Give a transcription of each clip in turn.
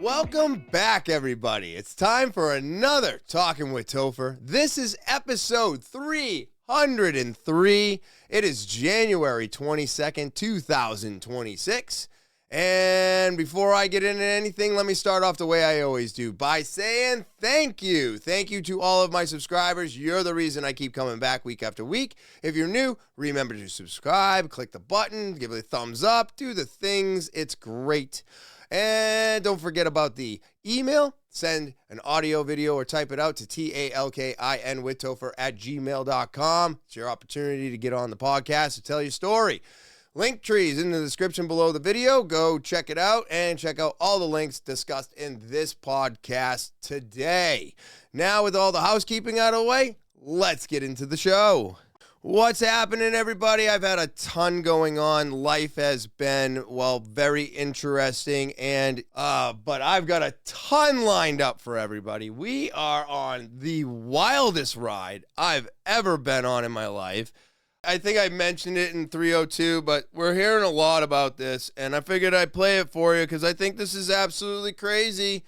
Welcome back, everybody. It's time for another Talking with Topher. This is episode 303. It is January 22nd, 2026. And before I get into anything, let me start off the way I always do by saying thank you. Thank you to all of my subscribers. You're the reason I keep coming back week after week. If you're new, remember to subscribe, click the button, give it a thumbs up, do the things. It's great. And don't forget about the email. Send an audio, video, or type it out to talkinwithtopher@gmail.com. It's your opportunity to get on the podcast to tell your story. Link trees in the description below the video. Go check it out and check out all the links discussed in this podcast today. Now, with all the housekeeping out of the way, let's get into the show. What's happening, everybody? I've had a ton going on. Life has been, very interesting, and but I've got a ton lined up for everybody. We are on the wildest ride I've ever been on in my life. I think I mentioned it in 302, but we're hearing a lot about this, and I figured I'd play it for you because I think this is absolutely crazy.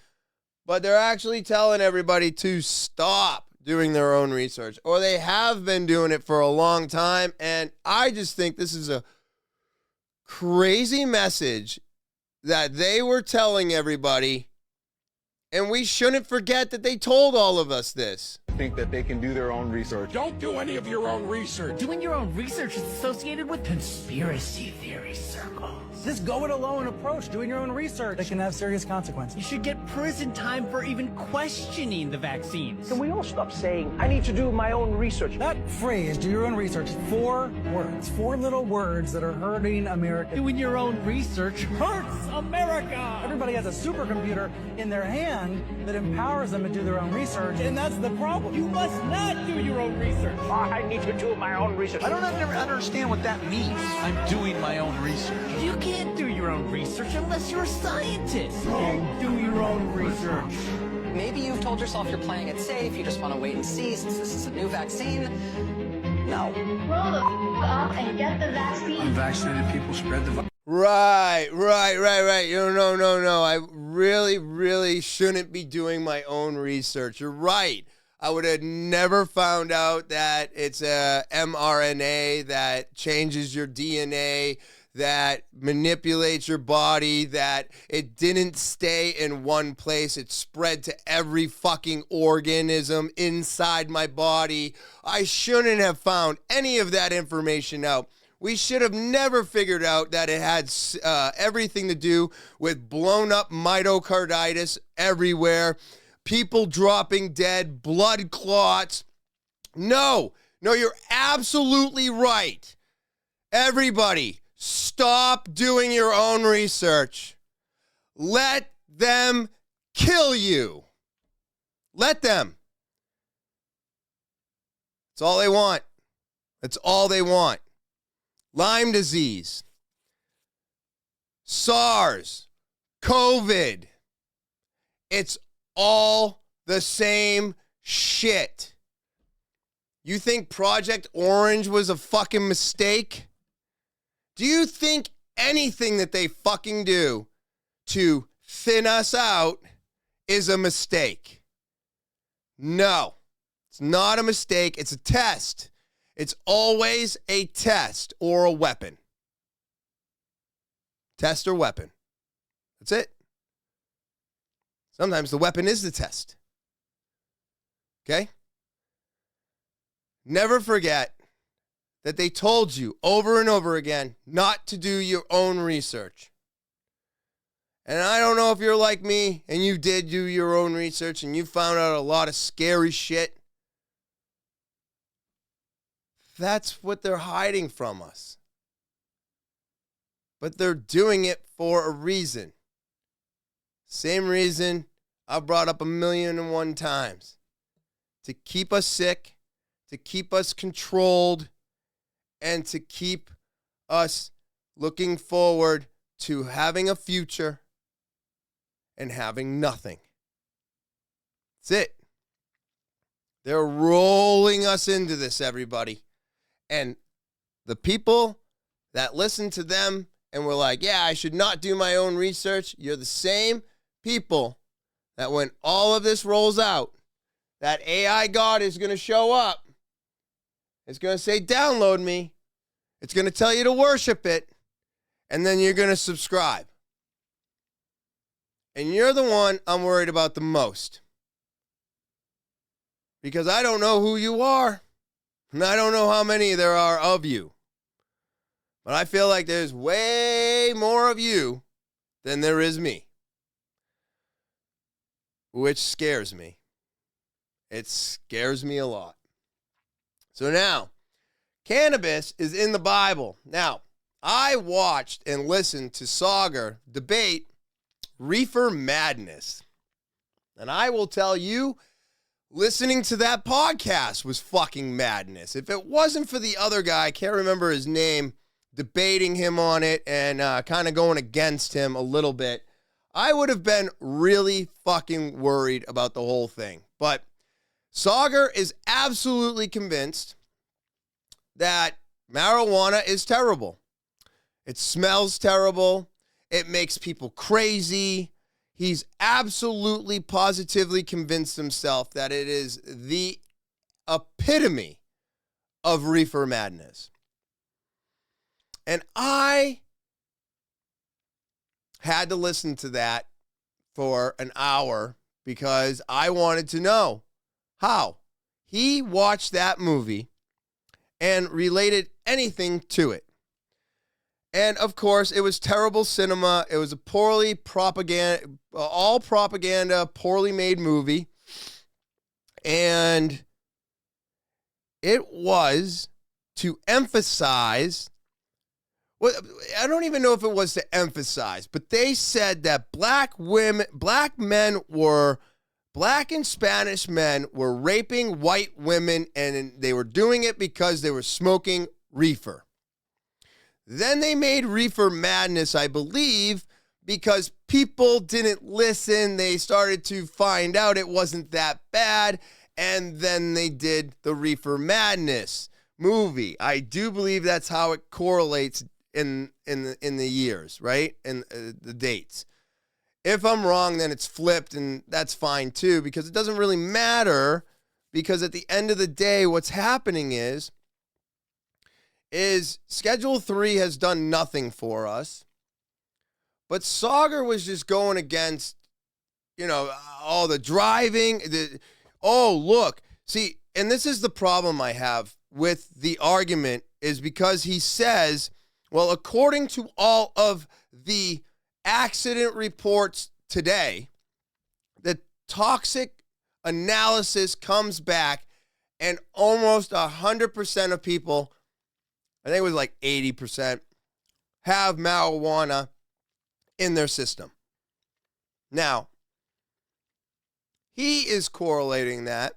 But they're actually telling everybody to stop doing their own research, or they have been doing it for a long time, and I just think this is a crazy message that they were telling everybody, and we shouldn't forget that they told all of us this. Think that they can do their own research. Don't do any of your own research. Doing your own research is associated with conspiracy theory circles. This go-it-alone approach, doing your own research, that can have serious consequences. You should get prison time for even questioning the vaccines. Can we all stop saying, I need to do my own research? That phrase, do your own research, 4 words. 4 little words that are hurting America. Doing your own research hurts America. Everybody has a supercomputer in their hand that empowers them to do their own research, and that's the problem. You must not do your own research. I need to do my own research. I don't ever understand what that means. I'm doing my own research. You can't do your own research unless you're a scientist. Do your own research. Maybe you've told yourself you're playing it safe, you just want to wait and see since this is a new vaccine. No. Grow the up and get the vaccine. Unvaccinated people spread the virus. Right. No. I really shouldn't be doing my own research. You're right. I would have never found out that it's a mRNA that changes your DNA, that manipulates your body, that it didn't stay in one place. It spread to every fucking organism inside my body. I shouldn't have found any of that information out. We should have never figured out that it had everything to do with blown up myocarditis everywhere, people dropping dead, blood clots. No, you're absolutely right. Everybody, stop doing your own research. Let them kill you. Let them. That's all they want. That's all they want. Lyme disease, SARS, COVID. It's all the same shit. You think Project Orange was a fucking mistake? Do you think anything that they fucking do to thin us out is a mistake? No, it's not a mistake. It's a test. It's always a test or a weapon. Test or weapon. That's it. Sometimes the weapon is the test. Okay? Never forget that they told you over and over again not to do your own research. And I don't know if you're like me and you did do your own research and you found out a lot of scary shit. That's what they're hiding from us. But they're doing it for a reason. Same reason I've brought up 1,000,001 times. To keep us sick, to keep us controlled, and to keep us looking forward to having a future and having nothing. That's it. They're rolling us into this, everybody. And the people that listen to them and were like, yeah, I should not do my own research, you're the same people that when all of this rolls out, that AI God is going to show up. It's going to say, download me. It's going to tell you to worship it. And then you're going to subscribe. And you're the one I'm worried about the most. Because I don't know who you are. And I don't know how many there are of you. But I feel like there's way more of you than there is me. Which scares me. It scares me a lot. So now, cannabis is in the Bible. Now, I watched and listened to Saagar debate Reefer Madness. And I will tell you, listening to that podcast was fucking madness. If it wasn't for the other guy, I can't remember his name, debating him on it and kind of going against him a little bit, I would have been really fucking worried about the whole thing. But Saagar is absolutely convinced that marijuana is terrible. It smells terrible. It makes people crazy. He's absolutely, positively convinced himself that it is the epitome of reefer madness. And I had to listen to that for an hour because I wanted to know how he watched that movie and related anything to it. And of course, it was terrible cinema. It was a poorly propaganda, poorly made movie. And it was to emphasize, well, I don't even know if it was to emphasize, but they said that black and Spanish men were raping white women, and they were doing it because they were smoking reefer. Then they made Reefer Madness, I believe, because people didn't listen. They started to find out it wasn't that bad, and then they did the Reefer Madness movie. I do believe that's how it correlates in the years, right? In the dates. If I'm wrong, then it's flipped, and that's fine too, because it doesn't really matter, because at the end of the day, what's happening is Schedule 3 has done nothing for us, but Saagar was just going against, all the driving. Look, see, and this is the problem I have with the argument, is because he says, well, according to all of the accident reports today, the toxic analysis comes back and almost 100% of people, I think it was like 80%, have marijuana in their system. Now, he is correlating that,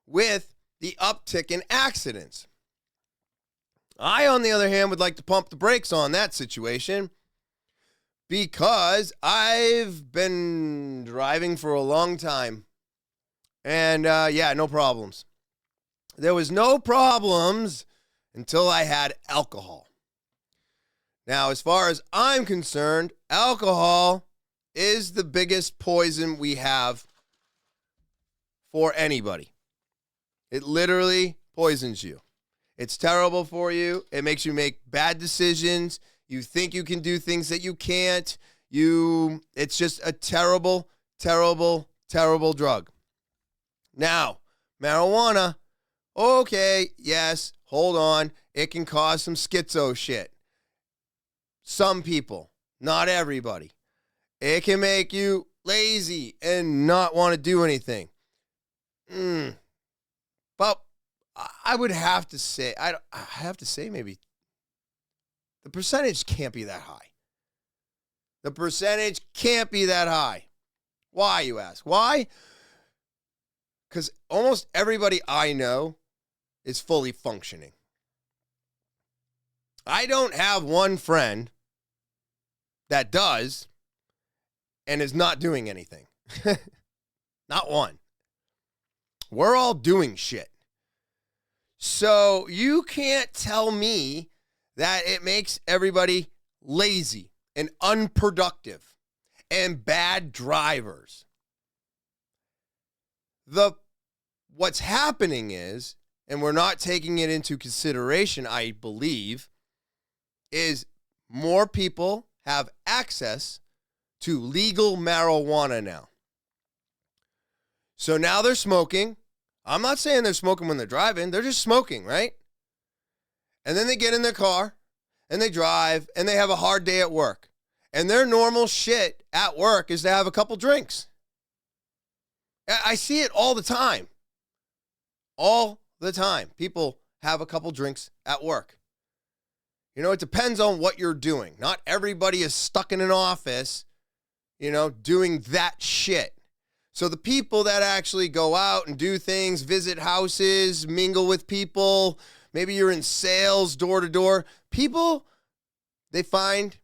with the uptick in accidents. I, on the other hand, would like to pump the brakes on that situation because I've been driving for a long time. And, no problems. There was no problems until I had alcohol. Now, as far as I'm concerned, alcohol is the biggest poison we have for anybody. It literally poisons you. It's terrible for you. It makes you make bad decisions. You think you can do things that you can't. It's just a terrible, terrible, terrible drug. Now, marijuana, okay, yes, hold on. It can cause some schizo shit. Some people, not everybody. It can make you lazy and not want to do anything. But I would have to say, maybe the percentage can't be that high. The percentage can't be that high. Why, you ask? Why? Because almost everybody I know is fully functioning. I don't have one friend that does and is not doing anything. Not one. We're all doing shit. So you can't tell me that it makes everybody lazy and unproductive and bad drivers. What's happening is, and we're not taking it into consideration, I believe, is more people have access to legal marijuana now. So now they're smoking. I'm not saying they're smoking when they're driving. They're just smoking, right? And then they get in their car and they drive and they have a hard day at work. And their normal shit at work is to have a couple drinks. I see it all the time. All the time. People have a couple drinks at work. You know, it depends on what you're doing. Not everybody is stuck in an office, you know, doing that shit. So the people that actually go out and do things, visit houses, mingle with people, maybe you're in sales, door to door, people, they find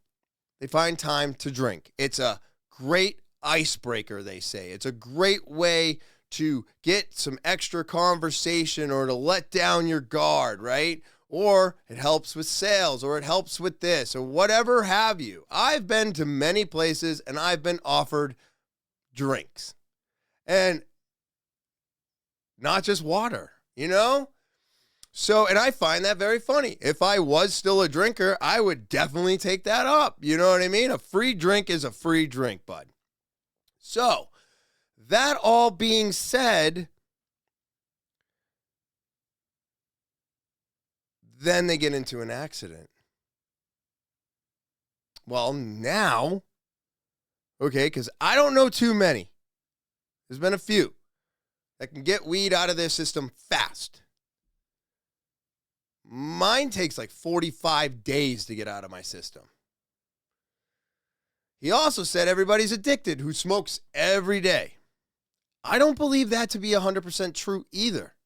time to drink. It's a great icebreaker, they say. It's a great way to get some extra conversation or to let down your guard, right? Or it helps with sales, or it helps with this, or whatever have you. I've been to many places and I've been offered drinks. And not just water, you know? So, and I find that very funny. If I was still a drinker, I would definitely take that up. You know what I mean? A free drink is a free drink, bud. So, that all being said, then they get into an accident. Well, now, okay, because I don't know too many. There's been a few that can get weed out of their system fast. Mine takes like 45 days to get out of my system. He also said everybody's addicted who smokes every day. I don't believe that to be 100% true either.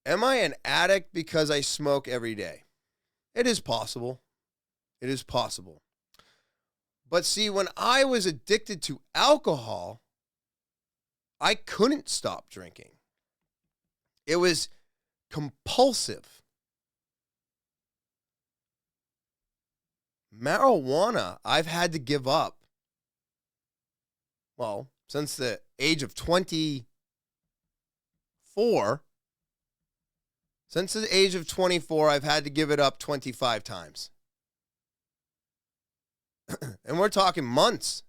Am I an addict because I smoke every day? It is possible. It is possible. But see, when I was addicted to alcohol, I couldn't stop drinking. It was compulsive. Marijuana, I've had to give up. Well, since the age of 24, since the age of 24, I've had to give it up 25 times. And we're talking months.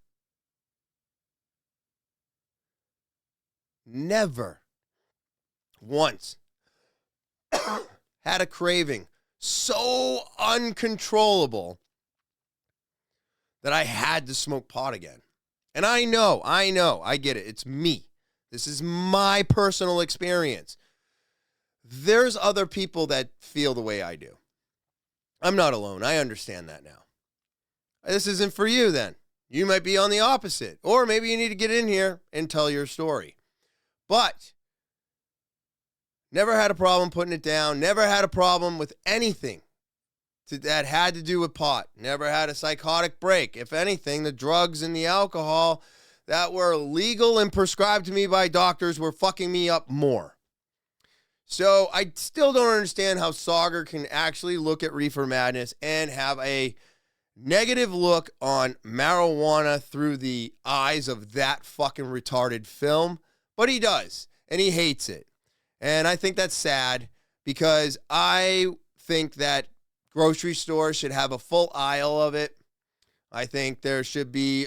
Never once had a craving so uncontrollable that I had to smoke pot again. And I know, I get it. It's me. This is my personal experience. There's other people that feel the way I do. I'm not alone. I understand that now. This isn't for you then. You might be on the opposite. Or maybe you need to get in here and tell your story. But never had a problem putting it down. Never had a problem with anything that had to do with pot. Never had a psychotic break. If anything, the drugs and the alcohol that were legal and prescribed to me by doctors were fucking me up more. So I still don't understand how Saagar can actually look at Reefer Madness and have a negative look on marijuana through the eyes of that fucking retarded film. But he does, and he hates it. And I think that's sad because I think that grocery stores should have a full aisle of it. I think there should be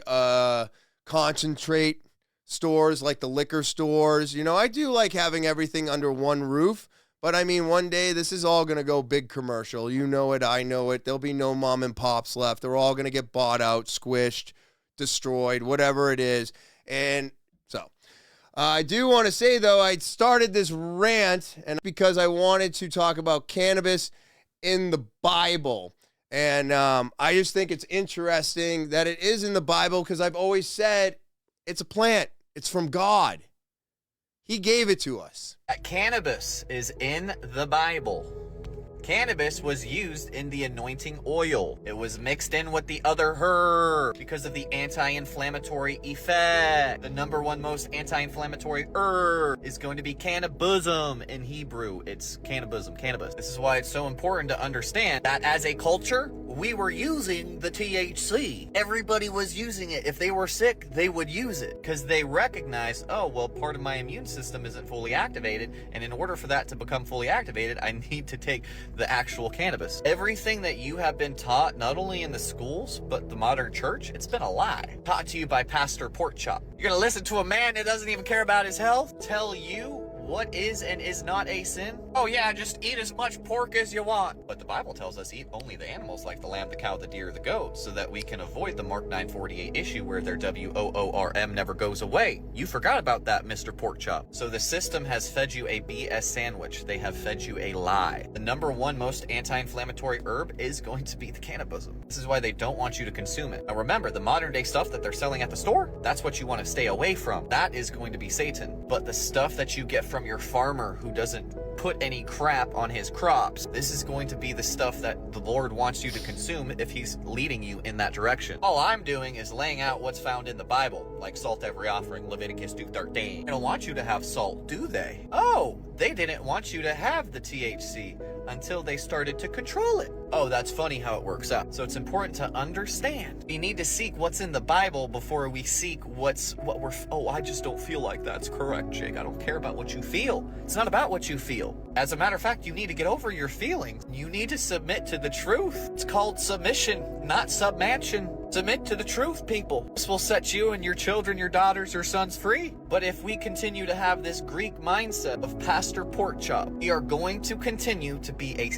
concentrate stores like the liquor stores. You know, I do like having everything under one roof. But I mean, one day this is all going to go big commercial. You know it. I know it. There'll be no mom and pops left. They're all going to get bought out, squished, destroyed, whatever it is. And so I do want to say, though, I started this rant and because I wanted to talk about cannabis in the Bible. And I just think it's interesting that it is in the Bible because I've always said it's a plant. It's from God. He gave it to us. Cannabis is in the Bible. Cannabis was used in the anointing oil. It was mixed in with the other herb because of the anti-inflammatory effect. The number one most anti-inflammatory herb is going to be cannabism. In Hebrew, it's cannabis. This is why it's so important to understand that as a culture, we were using the THC. Everybody was using it. If they were sick, they would use it because they recognize, oh, well, part of my immune system isn't fully activated, and in order for that to become fully activated, I need to take the actual cannabis. Everything that you have been taught, not only in the schools, but the modern church, it's been a lie. Taught to you by Pastor Porkchop. You're gonna listen to a man that doesn't even care about his health tell you what is and is not a sin? Oh yeah, just eat as much pork as you want. But the Bible tells us eat only the animals like the lamb, the cow, the deer, the goat, so that we can avoid the Mark 9:48 issue where their WOORM never goes away. You forgot about that, Mr. Porkchop. So the system has fed you a BS sandwich. They have fed you a lie. The number one most anti-inflammatory herb is going to be the cannabism. This is why they don't want you to consume it. Now remember, the modern day stuff that they're selling at the store, that's what you want to stay away from. That is going to be Satan. But the stuff that you get from your farmer who doesn't put any crap on his crops, this is going to be the stuff that the Lord wants you to consume if he's leading you in that direction. All I'm doing is laying out what's found in the Bible, like salt every offering, Leviticus 2:13. They don't want you to have salt, do they? Oh, they didn't want you to have the THC until they started to control it. Oh, that's funny how it works out. So it's important to understand. We need to seek what's in the Bible before we seek I just don't feel like that's correct, Jake. I don't care about what you feel. It's not about what you feel. As a matter of fact, you need to get over your feelings. You need to submit to the truth. It's called submission, not submansion. Submit to the truth, people. This will set you and your children, your daughters or sons free. But if we continue to have this Greek mindset of Pastor Porkchop, we are going to continue to be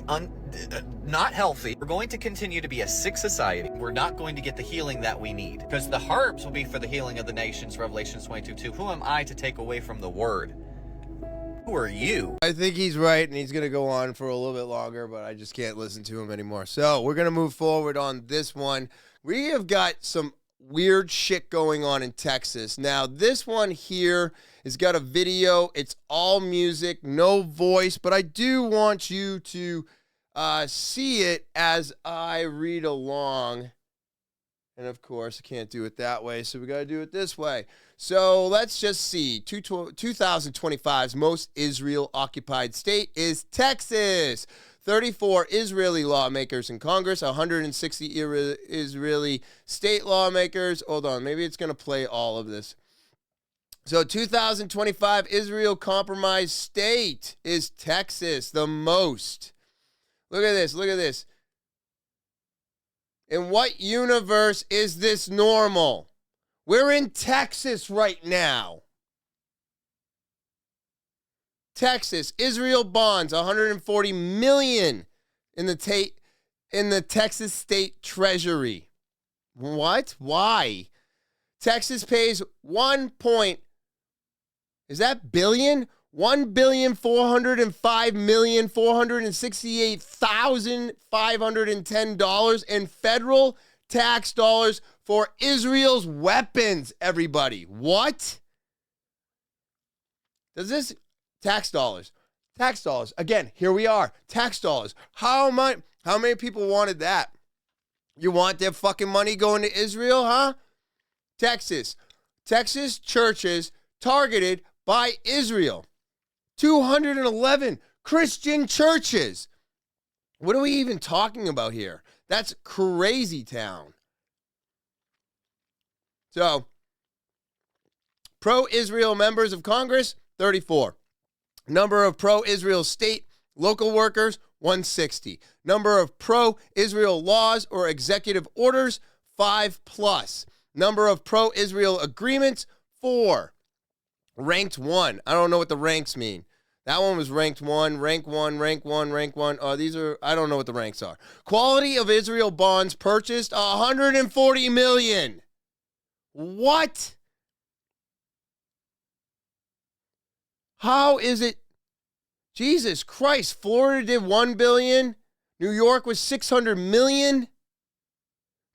not healthy. We're going to continue to be a sick society. We're not going to get the healing that we need, because the herbs will be for the healing of the nations, Revelation 22:2. Who am I to take away from the word? Who are you? I think he's right, and he's going to go on for a little bit longer, but I just can't listen to him anymore. So we're going to move forward on this one. We have got some weird shit going on in Texas. Now, this one here has got a video. It's all music, no voice, but I do want you to see it as I read along. And of course, I can't do it that way, so we got to do it this way. So let's just see. 2025's most Israel-occupied state is Texas. 34 Israeli lawmakers in Congress, 160 Israeli state lawmakers. Hold on, maybe it's going to play all of this. So 2025 Israel compromised state is Texas, the most. Look at this, look at this. In what universe is this normal? We're in Texas right now. Texas, Israel bonds $140 million in the Texas State Treasury. What? Why? Texas pays $1,405,468,510 in federal tax dollars for Israel's weapons, everybody. What? Does this tax dollars? Tax dollars. Again, here we are. Tax dollars. How many people wanted that? You want their fucking money going to Israel, huh? Texas. Texas churches targeted by Israel. 211 Christian churches. What are we even talking about here? That's crazy town. So, pro-Israel members of Congress, 34. Number of pro-Israel state local workers, 160. Number of pro-Israel laws or executive orders, 5+. Number of pro-Israel agreements, 4. Ranked 1. I don't know what the ranks mean. That one was ranked 1, rank 1, rank 1, rank 1. These are, I don't know what the ranks are. Quality of Israel bonds purchased, $140 million. What? How is it? Jesus Christ. Florida did $1 billion. New York was $600 million.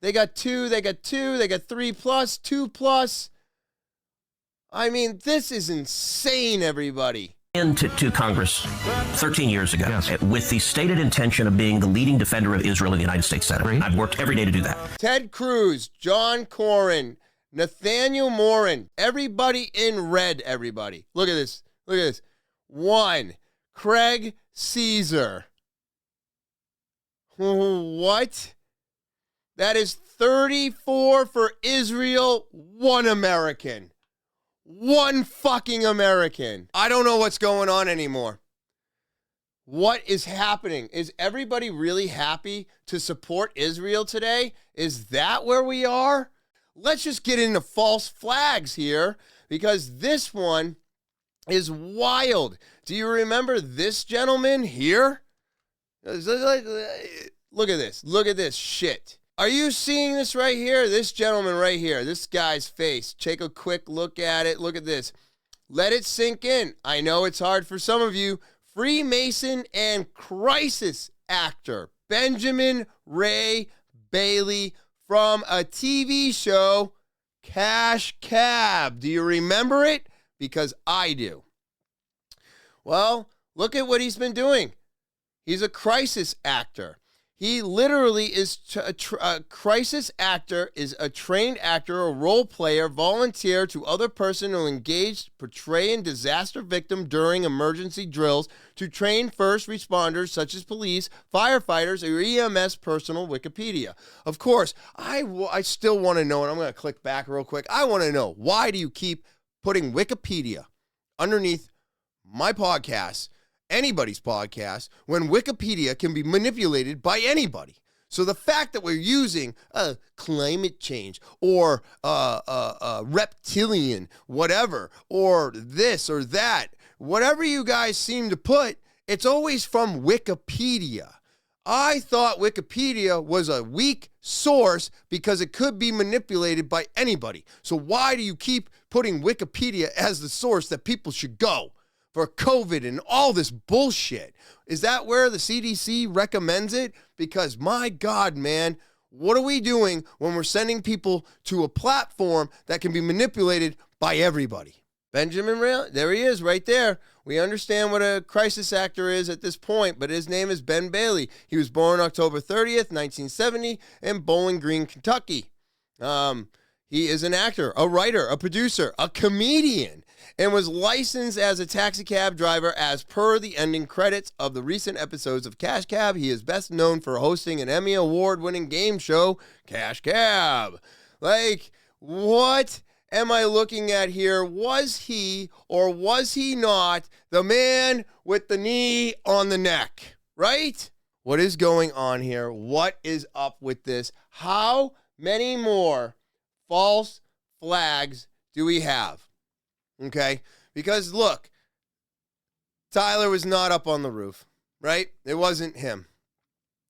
They got 2, they got 3+, 2+. I mean, this is insane, everybody. into Congress 13 years ago with the stated intention of being the leading defender of Israel in the United States Senate. I've worked every day to do that. Ted Cruz, John Cornyn, Nathaniel Morin, everybody in red, everybody. Look at this. Look at this. 1, Craig Caesar. What? That is 34 for Israel, 1 American. 1 fucking American. I don't know what's going on anymore. What is happening? Is everybody really happy to support Israel today? Is that where we are? Let's just get into false flags here, because this one is wild. Do you remember this gentleman here? Look at this. Look at this shit. Are you seeing this right here? This gentleman right here, this guy's face. Take a quick look at it. Look at this. Let it sink in. I know it's hard for some of you. Freemason and crisis actor Benjamin Ray Bailey from a TV show, Cash Cab. Do you remember it? Because I do. Well, look at what he's been doing. He's a crisis actor. He literally is a crisis actor, is a trained actor, a role player, volunteer to other person who engaged portraying disaster victim during emergency drills to train first responders such as police, firefighters, or EMS personal Wikipedia. Of course, I still want to know, and I'm going to click back real quick. I want to know, why do you keep putting Wikipedia underneath my podcast, anybody's podcast, when Wikipedia can be manipulated by anybody? So the fact that we're using climate change or reptilian, whatever, or this or that, whatever you guys seem to put, it's always from Wikipedia. I thought Wikipedia was a weak source because it could be manipulated by anybody. So why do you keep putting Wikipedia as the source that people should go for COVID and all this bullshit? Is that where the CDC recommends it? Because my God, man, what are we doing when we're sending people to a platform that can be manipulated by everybody? Benjamin Rail, there he is right there. We understand what a crisis actor is at this point, but his name is Ben Bailey. He was born October 30th, 1970 in Bowling Green, Kentucky. He is an actor, a writer, a producer, a comedian, and was licensed as a taxi cab driver as per the ending credits of the recent episodes of Cash Cab. He is best known for hosting an Emmy Award-winning game show, Cash Cab. Like, what am I looking at here? Was he or was he not the man with the knee on the neck, right? What is going on here? What is up with this? How many more false flags do we have? Okay, because look, Tyler was not up on the roof, right? It wasn't him.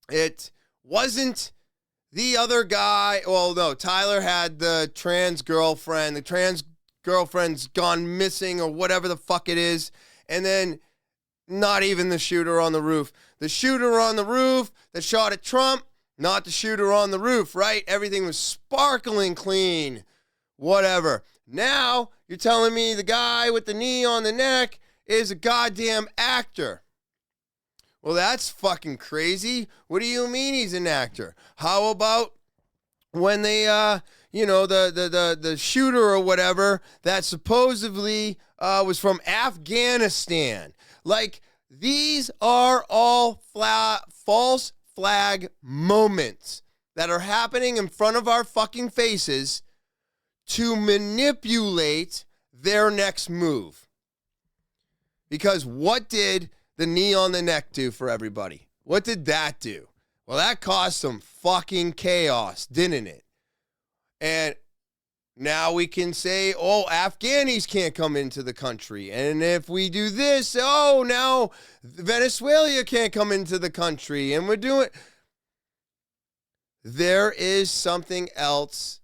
It wasn't the other guy. Well, no, Tyler had the trans girlfriend. The trans girlfriend's gone missing or whatever the fuck it is. And then not even the shooter on the roof. The shooter on the roof that shot at Trump, not the shooter on the roof, right? Everything was sparkling clean. Whatever. Now, you're telling me the guy with the knee on the neck is a goddamn actor. Well, that's fucking crazy. What do you mean he's an actor? How about when they, the shooter or whatever that supposedly was from Afghanistan? Like, these are all false flag moments that are happening in front of our fucking faces to manipulate their next move. Because what did the knee on the neck do for everybody? What did that do? Well, that caused some fucking chaos, didn't it? And now we can say, oh, Afghanis can't come into the country. And if we do this, oh, now Venezuela can't come into the country. And we're doing... There is something else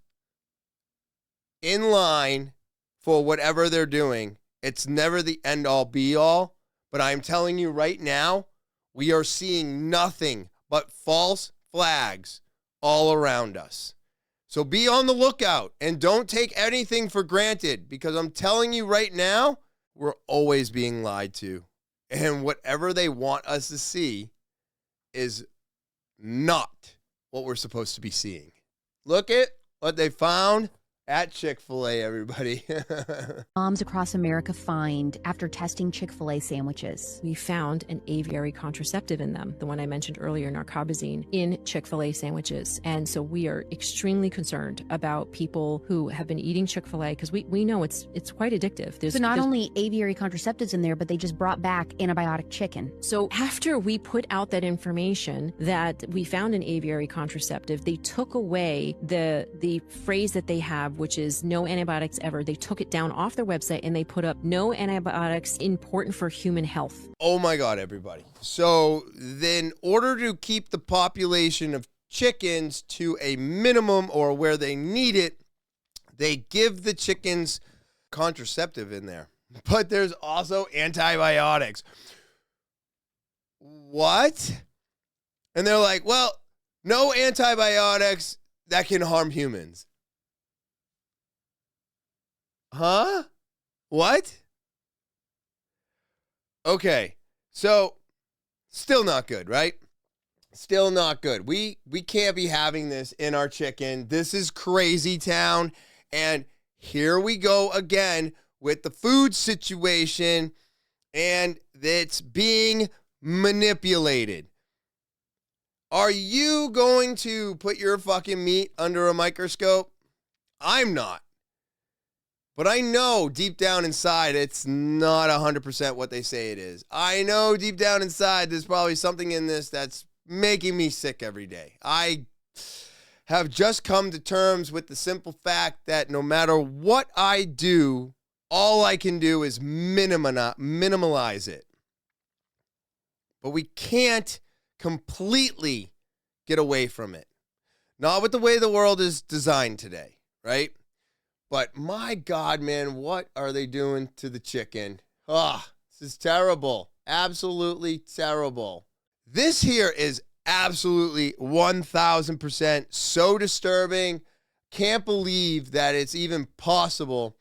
in line for whatever they're doing. It's never the end-all, be-all. But I'm telling you right now, we are seeing nothing but false flags all around us. So be on the lookout and don't take anything for granted, because I'm telling you right now, we're always being lied to. And whatever they want us to see is not what we're supposed to be seeing. Look at what they found at Chick-fil-A, everybody. Moms across America find after testing Chick-fil-A sandwiches. We found an aviary contraceptive in them, the one I mentioned earlier, narcobazine, in Chick-fil-A sandwiches. And so we are extremely concerned about people who have been eating Chick-fil-A because we know it's quite addictive. So not only aviary contraceptives in there, but they just brought back antibiotic chicken. So after we put out that information that we found an aviary contraceptive, they took away the phrase that they have, which is no antibiotics ever. They took it down off their website and they put up no antibiotics important for human health. Oh my God, everybody. So in order to keep the population of chickens to a minimum or where they need it, they give the chickens contraceptive in there. But there's also antibiotics. What? And they're like, well, no antibiotics that can harm humans. Huh? What? Okay. So still not good, right? Still not good. We can't be having this in our chicken. This is crazy town. And here we go again with the food situation, and it's being manipulated. Are you going to put your fucking meat under a microscope? I'm not. But I know deep down inside it's not 100% what they say it is. I know deep down inside there's probably something in this that's making me sick every day. I have just come to terms with the simple fact that no matter what I do, all I can do is minimalize it. But we can't completely get away from it. Not with the way the world is designed today, right? But my God, man, what are they doing to the chicken? This is terrible. Absolutely terrible. This here is absolutely 1,000% so disturbing. Can't believe that it's even possible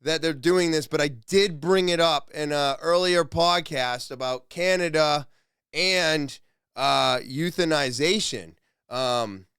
that they're doing this. But I did bring it up in an earlier podcast about Canada and euthanization,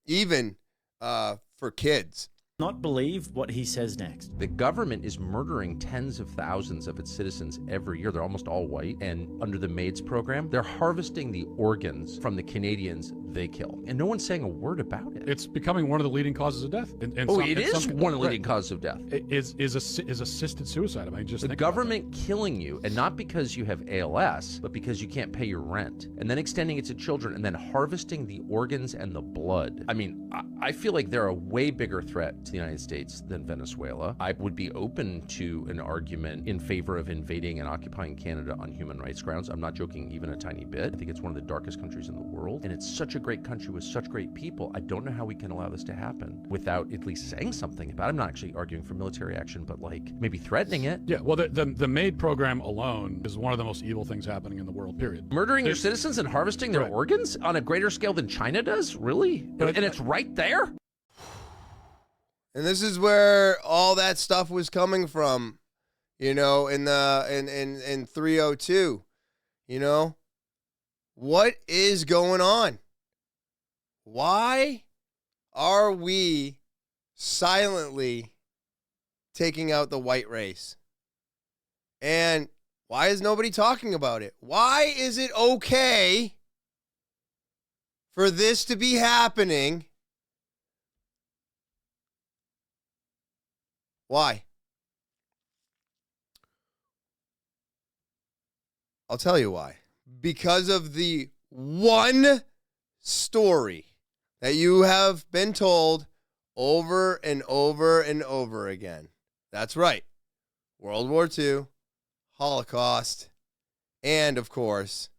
even for kids. Not believe what he says next. The government is murdering tens of thousands of its citizens every year. They're almost all white. And under the MAIDS program, they're harvesting the organs from the Canadians they kill. And no one's saying a word about it. It's becoming one of the leading causes of death. It is one of the leading causes of death. Is assisted suicide. I mean, just the government killing you, and not because you have ALS, but because you can't pay your rent, and then extending it to children, and then harvesting the organs and the blood. I mean, I feel like they're a way bigger threat to the United States than Venezuela. I would be open to an argument in favor of invading and occupying Canada on human rights grounds. I'm not joking even a tiny bit. I think it's one of the darkest countries in the world, and it's such a great country with such great people. I don't know how we can allow this to happen without at least saying something about it. I'm not actually arguing for military action, but like maybe threatening it. Yeah, well, the MAID program alone is one of the most evil things happening in the world, period. Murdering your citizens and harvesting their organs on a greater scale than China does? Really? And it's right there? And this is where all that stuff was coming from, you know, in 302. You know, what is going on? Why are we silently taking out the white race? And why is nobody talking about it? Why is it okay for this to be happening? Why? I'll tell you why. Because of the one story that you have been told over and over and over again. That's right. World War II, Holocaust, and, of course,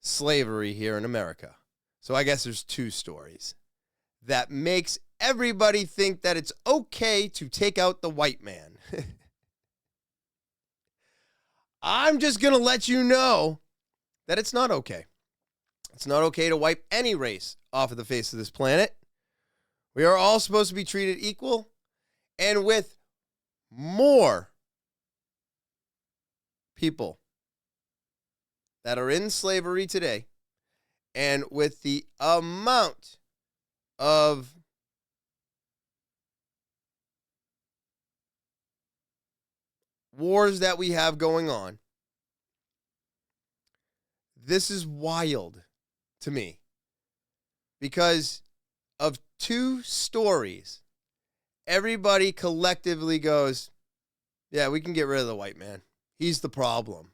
slavery here in America. So I guess there's two stories that makes everybody think that it's okay to take out the white man. I'm just going to let you know that it's not okay. It's not okay to wipe any race off of the face of this planet. We are all supposed to be treated equal and with more people that are in slavery today, and with the amount of wars that we have going on, this is wild to me because of two stories. Everybody collectively goes, yeah, we can get rid of the white man. He's the problem.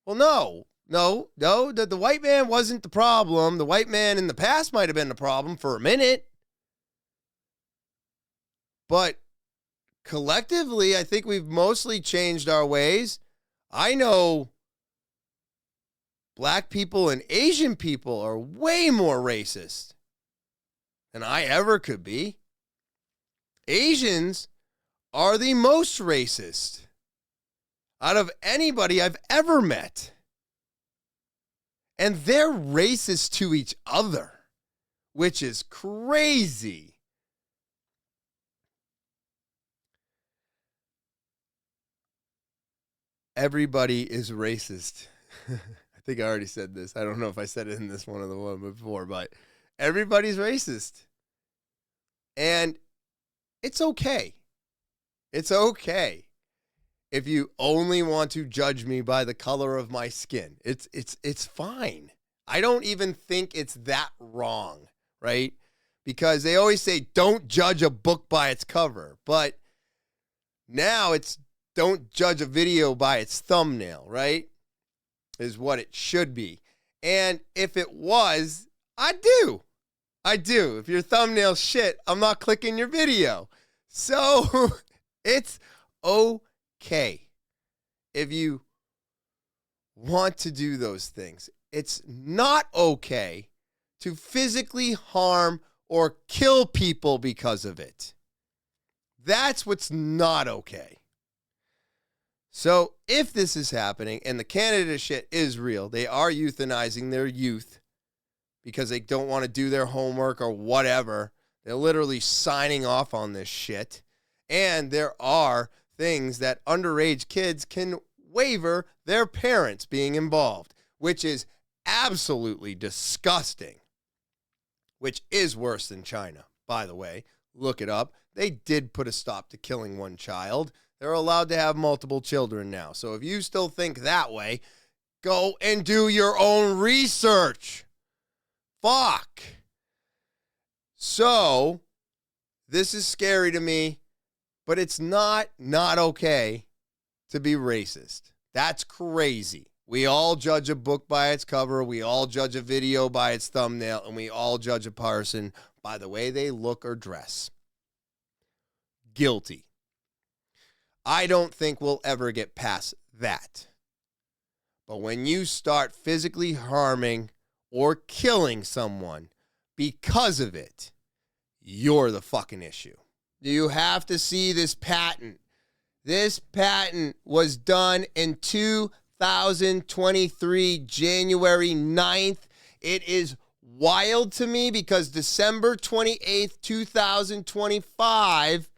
Well, no, the white man wasn't the problem. The white man in the past might have been the problem for a minute. But collectively, I think we've mostly changed our ways. I know black people and Asian people are way more racist than I ever could be. Asians are the most racist out of anybody I've ever met. And they're racist to each other, which is crazy. Everybody is racist. I think I already said this. I don't know if I said it in this one or the one before, but everybody's racist. And it's okay. It's okay if you only want to judge me by the color of my skin. It's fine. I don't even think it's that wrong, right? Because they always say don't judge a book by its cover, but now it's don't judge a video by its thumbnail, right? Is what it should be. And if it was, I do. If your thumbnail's shit, I'm not clicking your video. So it's okay if you want to do those things. It's not okay to physically harm or kill people because of it. That's what's not okay. So if this is happening and the Canada shit is real, they are euthanizing their youth because they don't want to do their homework or whatever. They're literally signing off on this shit. And there are things that underage kids can waiver their parents being involved, which is absolutely disgusting, which is worse than China, by the way. Look it up. They did put a stop to killing one child. They're allowed to have multiple children now. So if you still think that way, go and do your own research. Fuck. So this is scary to me, but it's not okay to be racist. That's crazy. We all judge a book by its cover. We all judge a video by its thumbnail. And we all judge a person by the way they look or dress. Guilty. I don't think we'll ever get past that. But when you start physically harming or killing someone because of it, you're the fucking issue. You have to see this patent. This patent was done in 2023, January 9th. It is wild to me because December 28th, 2025,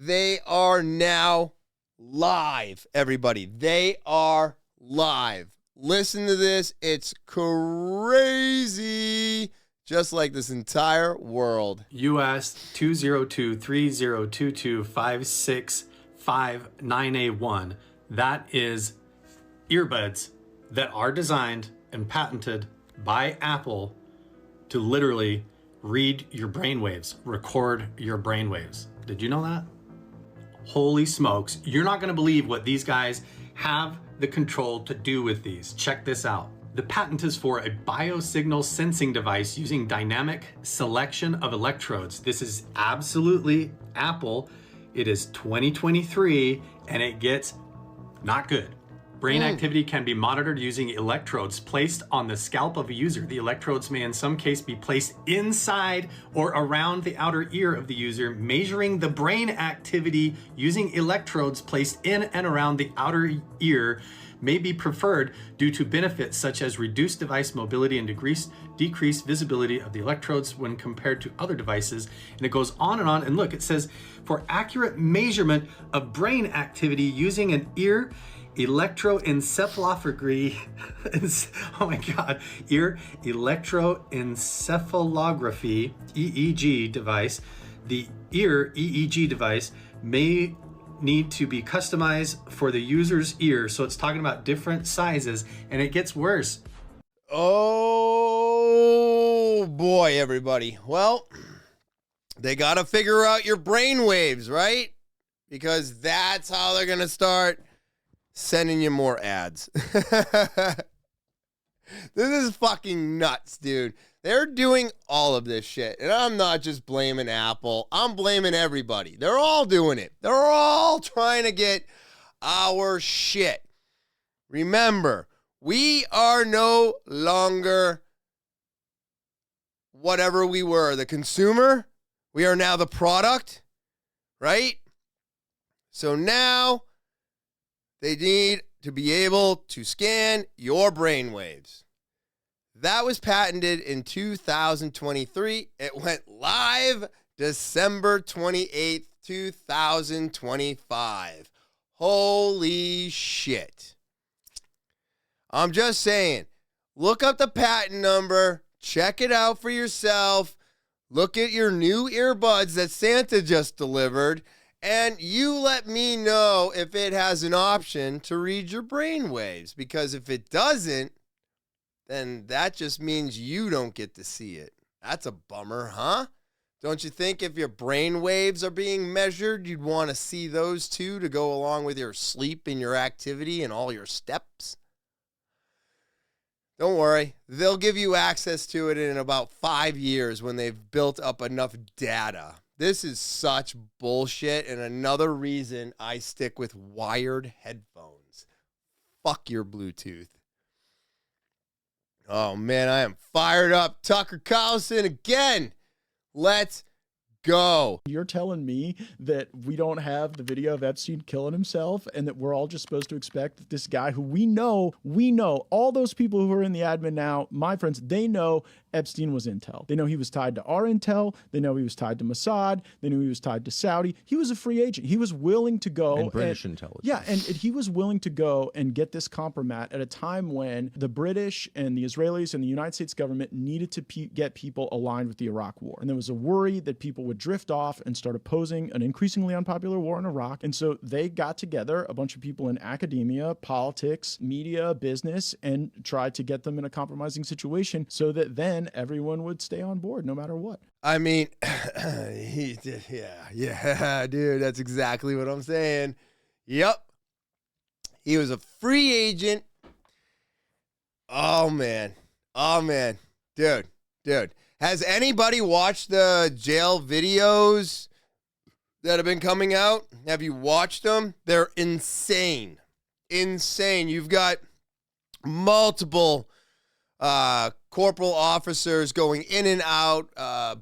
they are now live, everybody. They are live. Listen to this. It's crazy. Just like this entire world. US 202-3022-565-9A1. That is earbuds that are designed and patented by Apple to literally read your brainwaves, record your brainwaves. Did you know that? Holy smokes. You're not going to believe what these guys have the control to do with these. Check this out. The patent is for a biosignal sensing device using dynamic selection of electrodes. This is absolutely Apple. It is 2023 and it gets not good. Brain activity can be monitored using electrodes placed on the scalp of a user. The electrodes may in some case be placed inside or around the outer ear of the user. Measuring the brain activity using electrodes placed in and around the outer ear may be preferred due to benefits such as reduced device mobility and decreased visibility of the electrodes when compared to other devices. And it goes on. And look, it says, for accurate measurement of brain activity using an ear electroencephalography, oh my God, ear electroencephalography, EEG device, the ear EEG device may need to be customized for the user's ear. So it's talking about different sizes, and it gets worse. Oh boy, everybody. Well, they got to figure out your brain waves, right? Because that's how they're going to start sending you more ads. This is fucking nuts, dude. They're doing all of this shit. And I'm not just blaming Apple. I'm blaming everybody. They're all doing it. They're all trying to get our shit. Remember, we are no longer whatever we were, the consumer. We are now the product, right? So now they need to be able to scan your brainwaves. That was patented in 2023. It went live December 28th, 2025. Holy shit. I'm just saying, look up the patent number, check it out for yourself, look at your new earbuds that Santa just delivered, and you let me know if it has an option to read your brainwaves. Because if it doesn't, then that just means you don't get to see it. That's a bummer, huh? Don't you think if your brainwaves are being measured, you'd want to see those too to go along with your sleep and your activity and all your steps? Don't worry. They'll give you access to it in about 5 years when they've built up enough data. This is such bullshit, and another reason I stick with wired headphones. Fuck your Bluetooth. Oh, man, I am fired up. Tucker Carlson again. Let's go. You're telling me that we don't have the video of Epstein killing himself and that we're all just supposed to expect that this guy who we know, all those people who are in the admin now, my friends, they know Epstein was intel. They know he was tied to our intel. They know he was tied to Mossad. They knew he was tied to Saudi. He was a free agent. He was willing to go. And British intelligence. Yeah, and he was willing to go and get this compromat at a time when the British and the Israelis and the United States government needed to get people aligned with the Iraq war. And there was a worry that people would drift off and start opposing an increasingly unpopular war in Iraq. And so they got together a bunch of people in academia, politics, media, business, and tried to get them in a compromising situation so that then everyone would stay on board no matter what. I mean, yeah, dude, that's exactly what I'm saying. Yep. He was a free agent. Oh, man. Dude. Has anybody watched the jail videos that have been coming out? Have you watched them? They're insane. You've got multiple corporal officers going in and out,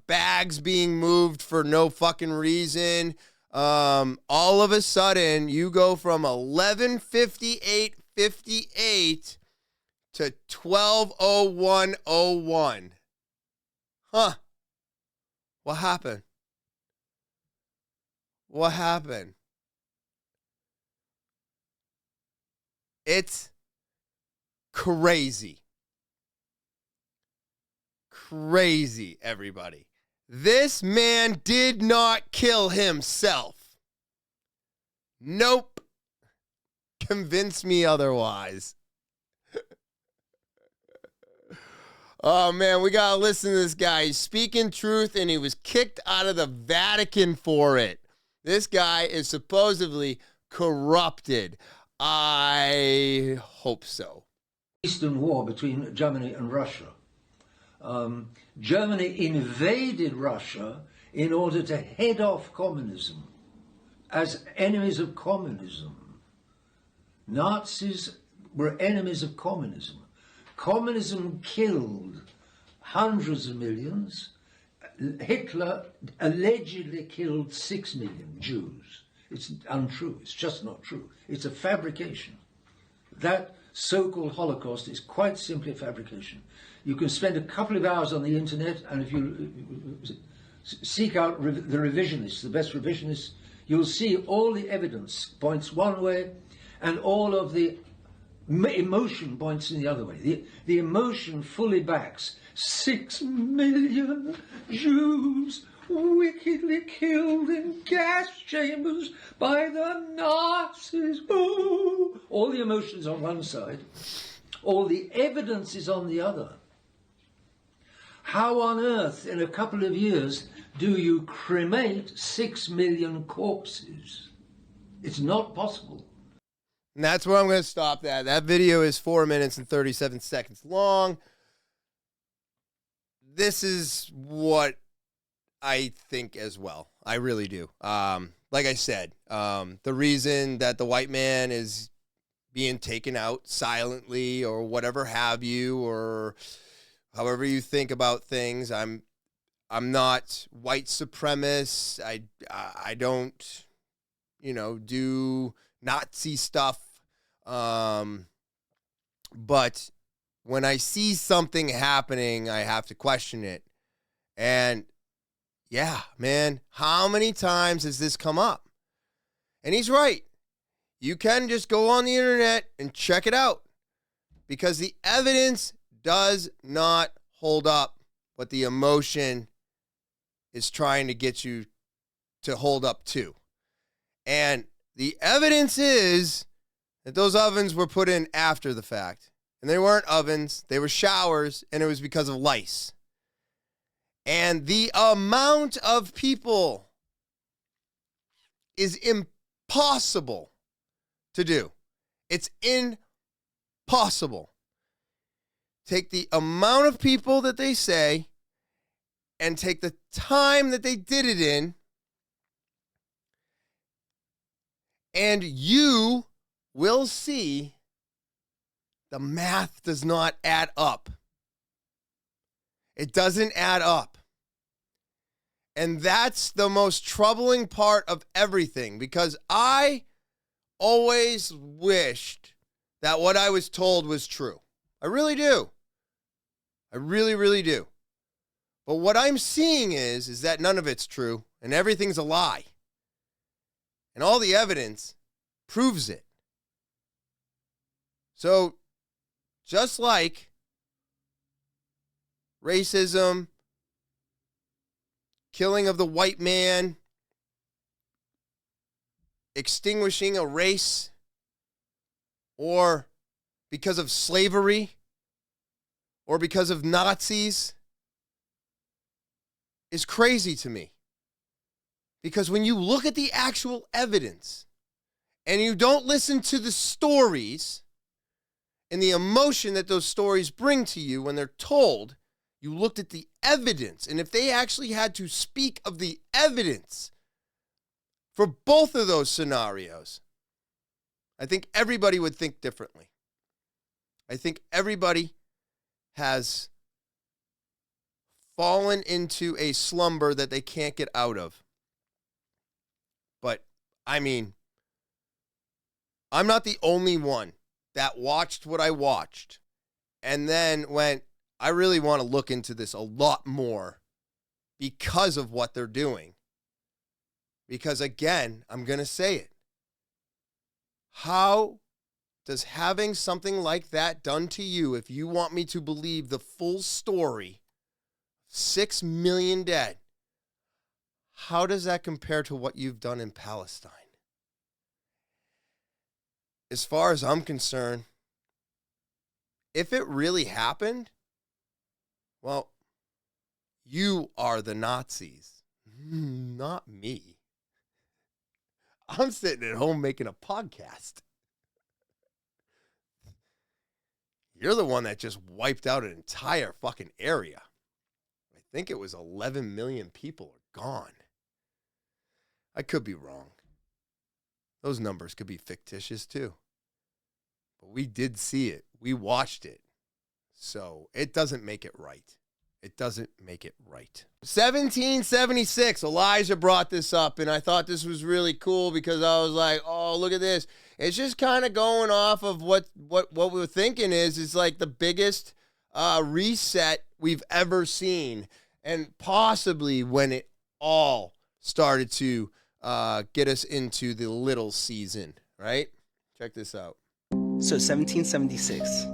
bags being moved for no fucking reason. All of a sudden, you go from 11:58:58 to 12:01:01. Huh. What happened? It's crazy. Crazy, everybody. This man did not kill himself. Nope. Convince me otherwise. Oh, man, we got to listen to this guy. He's speaking truth, and he was kicked out of the Vatican for it. This guy is supposedly corrupted. I hope so. Eastern War between Germany and Russia. Germany invaded Russia in order to head off communism as enemies of communism. Nazis were enemies of communism. Communism killed hundreds of millions. Hitler allegedly killed 6 million Jews. It's untrue. It's just not true. It's a fabrication. That so-called Holocaust is quite simply a fabrication. You can spend a couple of hours on the internet, and if you seek out the revisionists, the best revisionists, you'll see all the evidence points one way, and all of the emotion points in the other way. The emotion fully backs 6 million Jews wickedly killed in gas chambers by the Nazis. Oh! All the emotions on one side, all the evidence is on the other. How on earth, in a couple of years, do you cremate 6 million corpses? It's not possible. And that's where I'm going to stop that. That video is 4 minutes and 37 seconds long. This is what I think as well. I really do. Like I said, the reason that the white man is being taken out silently or whatever have you, or however you think about things, I'm not white supremacist. I don't, do Nazi stuff. But when I see something happening, I have to question it. And yeah, man, how many times has this come up? And he's right. You can just go on the internet and check it out, because the evidence does not hold up what the emotion is trying to get you to hold up to. And the evidence is that those ovens were put in after the fact. And they weren't ovens, they were showers, and it was because of lice. And the amount of people is impossible to do. It's impossible. Take the amount of people that they say and take the time that they did it in, and you will see the math does not add up. It doesn't add up. And that's the most troubling part of everything, because I always wished that what I was told was true. I really do. I really, really do. But what I'm seeing is that none of it's true and everything's a lie. And all the evidence proves it. So, just like racism, killing of the white man, extinguishing a race, or because of slavery, or because of Nazis, is crazy to me. Because when you look at the actual evidence and you don't listen to the stories and the emotion that those stories bring to you when they're told, you looked at the evidence. And if they actually had to speak of the evidence for both of those scenarios, I think everybody would think differently. I think everybody has fallen into a slumber that they can't get out of. But, I mean, I'm not the only one that watched what I watched and then went, I really want to look into this a lot more because of what they're doing. Because, again, I'm going to say it. How does having something like that done to you, if you want me to believe the full story, 6 million dead, how does that compare to what you've done in Palestine? As far as I'm concerned, if it really happened, well, you are the Nazis, not me. I'm sitting at home making a podcast. You're the one that just wiped out an entire fucking area. I think it was 11 million people are gone. I could be wrong. Those numbers could be fictitious too. but we did see it. We watched it. So it doesn't make it right. It doesn't make it right. 1776, Elijah brought this up, and I thought this was really cool because I was like, oh, look at this. It's just kind of going off of what we're thinking is like the biggest reset we've ever seen, and possibly when it all started to get us into the little season, right? Check this out. So 1776.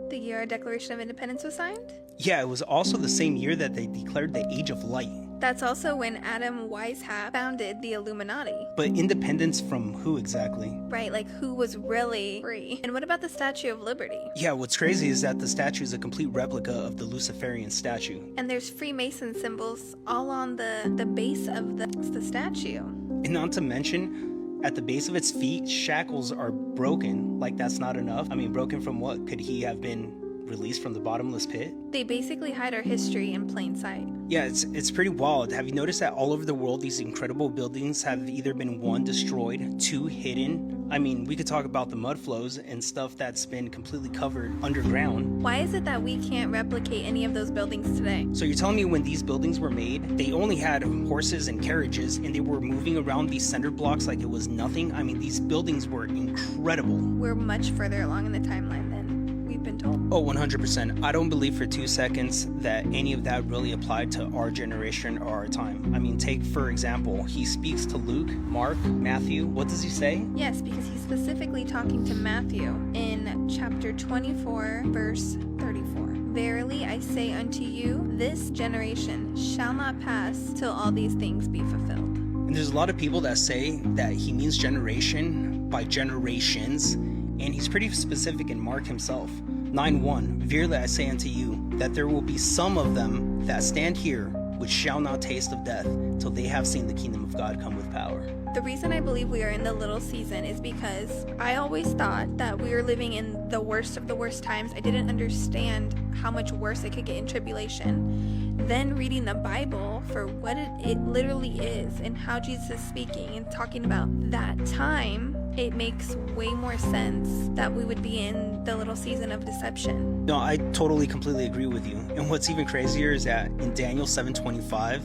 The year our Declaration of Independence was signed? Yeah, it was also the same year that they declared the Age of Light. That's also when Adam Weishaupt founded the Illuminati. But independence from who exactly? Right, like who was really free? And what about the Statue of Liberty? Yeah, what's crazy is that the statue is a complete replica of the Luciferian statue. And there's Freemason symbols all on the base of the statue. And not to mention, at the base of its feet, shackles are broken. Like that's not enough. I mean, broken from what? Could he have been released from the bottomless pit? They basically hide our history in plain sight. Yeah, it's pretty wild. Have you noticed that all over the world, these incredible buildings have either been 1, destroyed, 2, hidden? I mean, we could talk about the mud flows and stuff that's been completely covered underground. Why is it that we can't replicate any of those buildings today? So you're telling me when these buildings were made, they only had horses and carriages and they were moving around these cinder blocks like it was nothing? I mean, these buildings were incredible. We're much further along in the timeline than we've been told. Oh, 100%. I don't believe for 2 seconds that any of that really applied to our generation or our time. I mean, take for example, he speaks to Luke, Mark, Matthew. What does he say? Yes, because he's specifically talking to Matthew in chapter 24, verse 34. Verily I say unto you, this generation shall not pass till all these things be fulfilled. And there's a lot of people that say that he means generation by generations, and he's pretty specific in Mark himself. 9:1, verily I say unto you, that there will be some of them that stand here which shall not taste of death till they have seen the kingdom of God come with power. The reason I believe we are in the little season is because I always thought that we were living in the worst of the worst times. I didn't understand how much worse it could get in tribulation. Then reading the Bible for what it literally is and how Jesus is speaking and talking about that time, it makes way more sense that we would be in the little season of deception. No, I totally, completely agree with you. And what's even crazier is that in Daniel 7:25,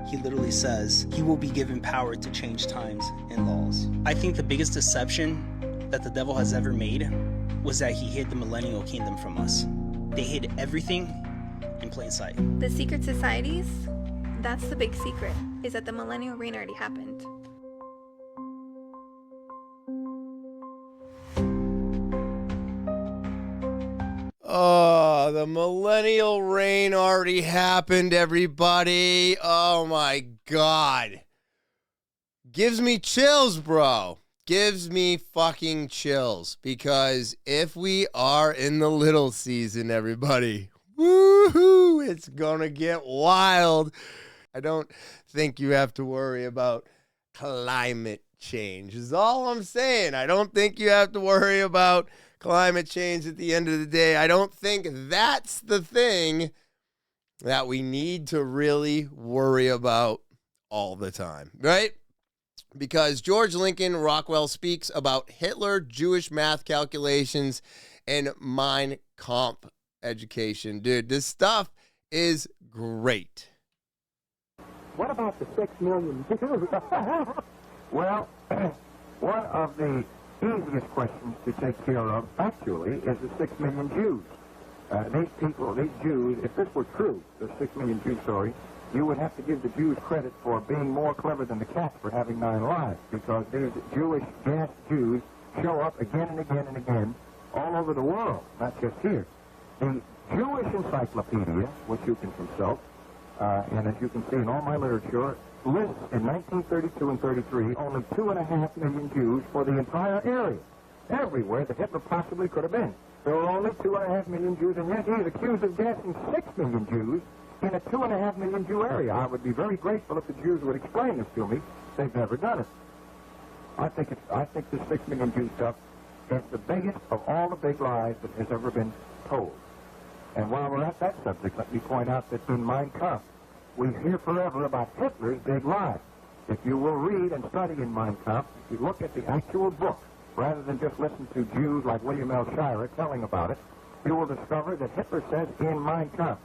he literally says he will be given power to change times and laws. I think the biggest deception that the devil has ever made was that he hid the millennial kingdom from us. They hid everything in plain sight. The secret societies, that's the big secret, is that the millennial reign already happened. Oh, the millennial reign already happened, everybody. Oh, my God. Gives me chills, bro. Gives me fucking chills. Because if we are in the little season, everybody, woohoo, it's going to get wild. I don't think you have to worry about climate change is all I'm saying. I don't think you have to worry about climate change at the end of the day. I don't think that's the thing that we need to really worry about all the time, right? Because George Lincoln Rockwell speaks about Hitler, Jewish math calculations, and Mein Kampf education. Dude, this stuff is great. What about the 6 million Jews? Well, one of the easiest questions to take care of, actually, is the 6 million Jews. These people, these Jews, if this were true, the 6 million Jew story, you would have to give the Jews credit for being more clever than the cats for having 9 lives, because these Jewish gas Jews show up again and again and again all over the world, not just here. The Jewish Encyclopedia, which you can consult, and as you can see in all my literature, lists in 1932 and 33 only 2.5 million Jews for the entire area. Everywhere that Hitler possibly could have been. There were only 2.5 million Jews, and yet he is accused of gassing 6 million Jews in a 2.5 million Jew area. I would be very grateful if the Jews would explain this to me. They've never done it. I think this 6 million Jew stuff is the biggest of all the big lies that has ever been told. And while we're at that subject, let me point out that in Mein Kampf, we hear forever about Hitler's big lie. If you will read and study in Mein Kampf, if you look at the actual book, rather than just listen to Jews like William L. Shirer telling about it, you will discover that Hitler says in Mein Kampf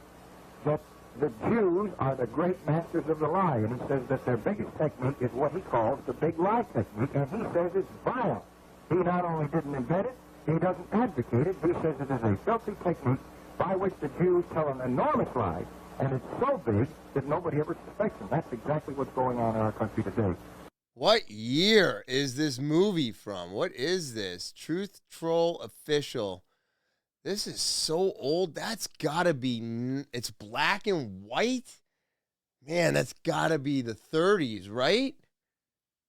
that the Jews are the great masters of the lie, and he says that their biggest technique is what he calls the big lie technique, and he says it's vile. He not only didn't invent it, he doesn't advocate it, he says it is a filthy technique by which the Jews tell an enormous lie, and it's so big that nobody ever suspects them. That's exactly what's going on in our country today. What year is this movie from? What is this? Truth Troll Official. This is so old. That's got to be, it's black and white? Man, that's got to be the 30s, right?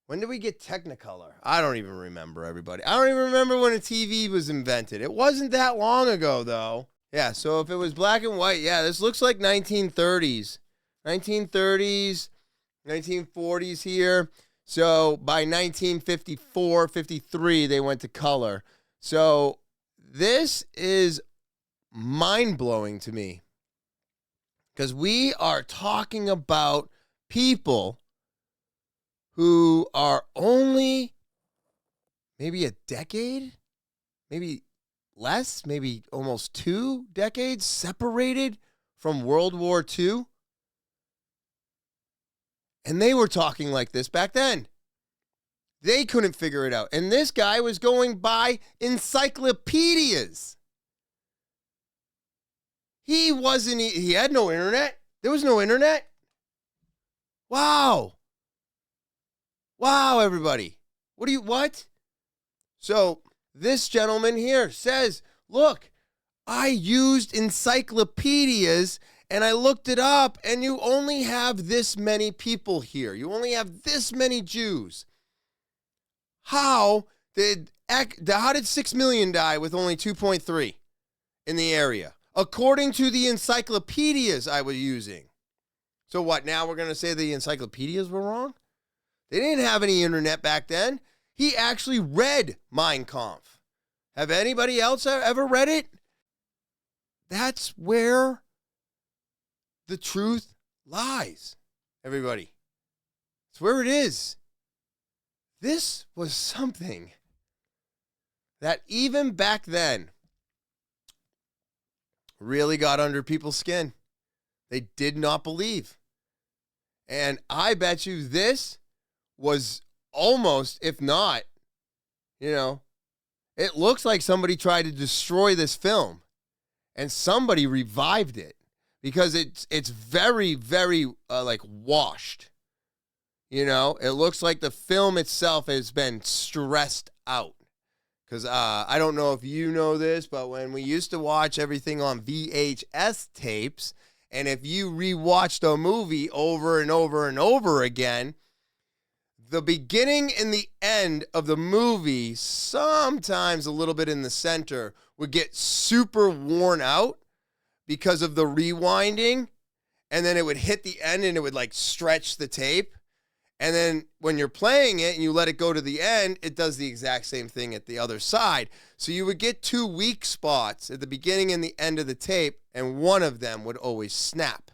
When did we get Technicolor? I don't even remember, everybody. I don't even remember when a TV was invented. It wasn't that long ago, though. Yeah, so if it was black and white, yeah, this looks like 1930s. 1930s, 1940s here. So by 1954, 53, they went to color. So this is mind-blowing to me because we are talking about people who are only maybe a decade, maybe less, maybe almost 2 decades separated from World War II. And they were talking like this back then. They couldn't figure it out. And this guy was going by encyclopedias. He had no internet. There was no internet. Wow. Wow, everybody. What? So this gentleman here says, look, I used encyclopedias and I looked it up, and you only have this many people here. You only have this many Jews. How did 6 million die with only 2.3 in the area? According to the encyclopedias I was using. So what, now we're going to say the encyclopedias were wrong? They didn't have any internet back then. He actually read Mein Kampf. Have anybody else ever read it? That's where the truth lies, everybody. It's where it is. This was something that even back then really got under people's skin. They did not believe. And I bet you this was almost, if not, it looks like somebody tried to destroy this film and somebody revived it. Because it's very, very, washed. It looks like the film itself has been stressed out. Because I don't know if you know this, but when we used to watch everything on VHS tapes, and if you rewatched a movie over and over and over again, the beginning and the end of the movie, sometimes a little bit in the center, would get super worn out because of the rewinding, and then it would hit the end and it would stretch the tape. And then when you're playing it and you let it go to the end, it does the exact same thing at the other side. So you would get 2 weak spots at the beginning and the end of the tape, and one of them would always snap.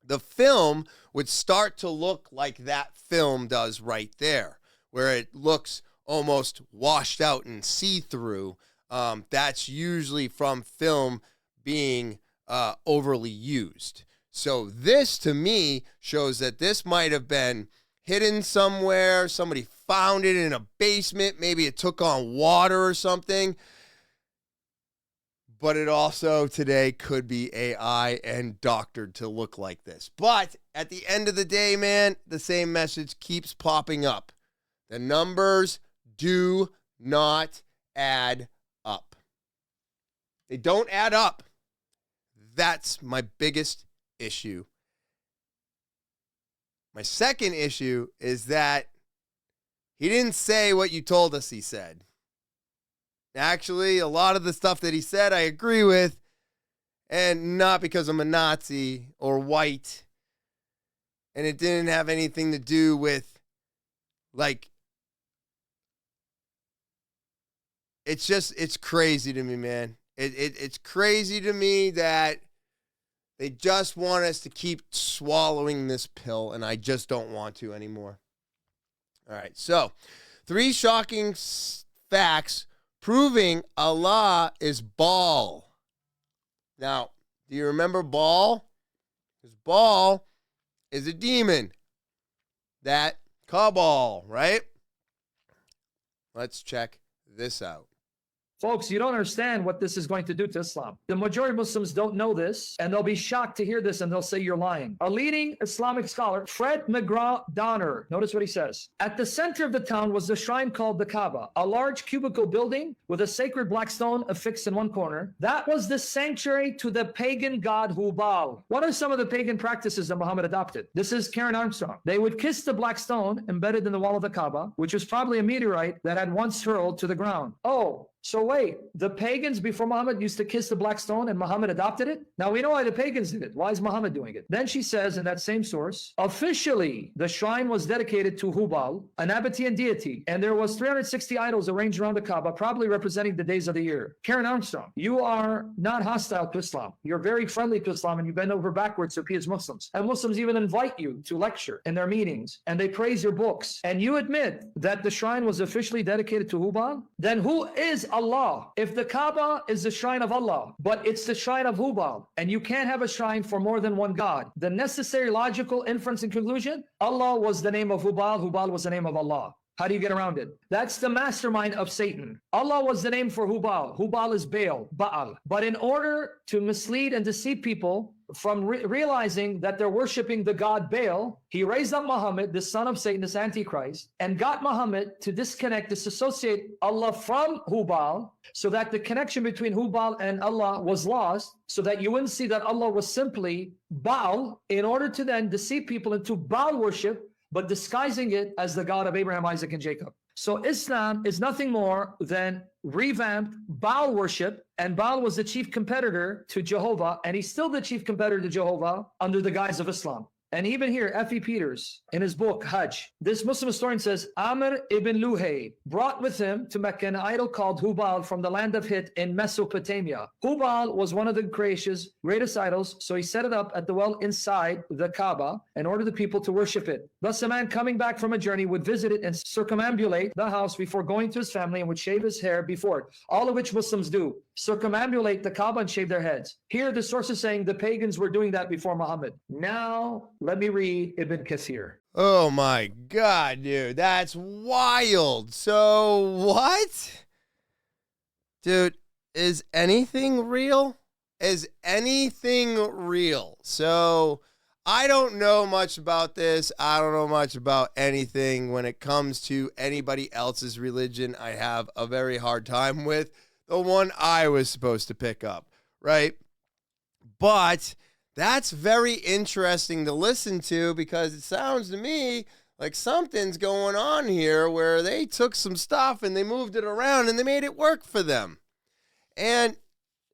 The film would start to look like that film does right there, where it looks almost washed out and see-through. That's usually from film being overly used. So this, to me, shows that this might have been hidden somewhere. Somebody found it in a basement. Maybe it took on water or something. But it also today could be AI and doctored to look like this. But at the end of the day, man, the same message keeps popping up. The numbers do not add up. They don't add up. That's my biggest issue. My second issue is that he didn't say what you told us he said. Actually, a lot of the stuff that he said I agree with, and not because I'm a Nazi or white, and it didn't have anything to do with, it's crazy to me, man. It's crazy to me that they just want us to keep swallowing this pill, and I just don't want to anymore. All right, so 3 shocking facts proving Allah is Baal. Now, do you remember Baal? Because Baal is a demon. That cabal, right? Let's check this out. Folks, you don't understand what this is going to do to Islam. The majority of Muslims don't know this, and they'll be shocked to hear this, and they'll say you're lying. A leading Islamic scholar, Fred McGraw-Donner, notice what he says. At the center of the town was the shrine called the Kaaba, a large cubical building with a sacred black stone affixed in one corner. That was the sanctuary to the pagan god Hubal. What are some of the pagan practices that Muhammad adopted? This is Karen Armstrong. They would kiss the black stone embedded in the wall of the Kaaba, which was probably a meteorite that had once hurled to the ground. Oh, so wait, the pagans before Muhammad used to kiss the black stone and Muhammad adopted it? Now we know why the pagans did it. Why is Muhammad doing it? Then she says in that same source, officially the shrine was dedicated to Hubal, an Nabatean deity, and there was 360 idols arranged around the Kaaba, probably representing the days of the year. Karen Armstrong, you are not hostile to Islam. You're very friendly to Islam and you bend over backwards to appease Muslims. And Muslims even invite you to lecture in their meetings and they praise your books. And you admit that the shrine was officially dedicated to Hubal? Then who is Allah? If the Kaaba is the shrine of Allah, but it's the shrine of Hubal, and you can't have a shrine for more than one God, the necessary logical inference and conclusion, Allah was the name of Hubal, Hubal was the name of Allah. How do you get around it? That's the mastermind of Satan. Allah was the name for Hubal. Hubal is Baal. But in order to mislead and deceive people from realizing that they're worshiping the god Baal, he raised up Muhammad, the son of Satan, this Antichrist, and got Muhammad to disassociate Allah from Hubal, so that the connection between Hubal and Allah was lost, so that you wouldn't see that Allah was simply Baal, in order to then deceive people into Baal worship, but disguising it as the God of Abraham, Isaac, and Jacob. So Islam is nothing more than revamped Baal worship, and Baal was the chief competitor to Jehovah, and he's still the chief competitor to Jehovah under the guise of Islam. And even here, F.E. Peters, in his book, Hajj, this Muslim historian says, Amr ibn Luhay brought with him to Mecca an idol called Hubal from the land of Hit in Mesopotamia. Hubal was one of the Quraysh's greatest idols, so he set it up at the well inside the Kaaba and ordered the people to worship it. Thus, a man coming back from a journey would visit it and circumambulate the house before going to his family and would shave his hair before it, all of which Muslims do. Circumambulate the Kaaba and shave their heads. Here, the source is saying the pagans were doing that before Muhammad. Now, let me read Ibn Kathir. Oh my God, dude. That's wild. So, what? Dude, is anything real? Is anything real? So, I don't know much about this. I don't know much about anything when it comes to anybody else's religion. I have a very hard time with the one I was supposed to pick up, right? But that's very interesting to listen to, because it sounds to me like something's going on here where they took some stuff and they moved it around and they made it work for them. And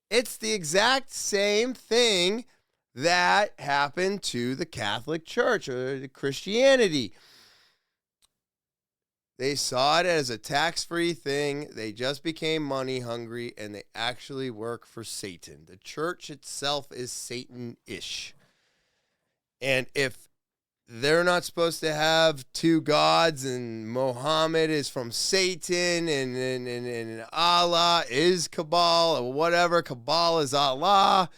it's the exact same thing that happened to the Catholic Church or the Christianity. They saw it as a tax-free thing. They just became money hungry, and they actually work for Satan. The church itself is Satan-ish. And if they're not supposed to have two gods, and Muhammad is from Satan, and Allah is Cabal, or whatever, Cabal is Allah,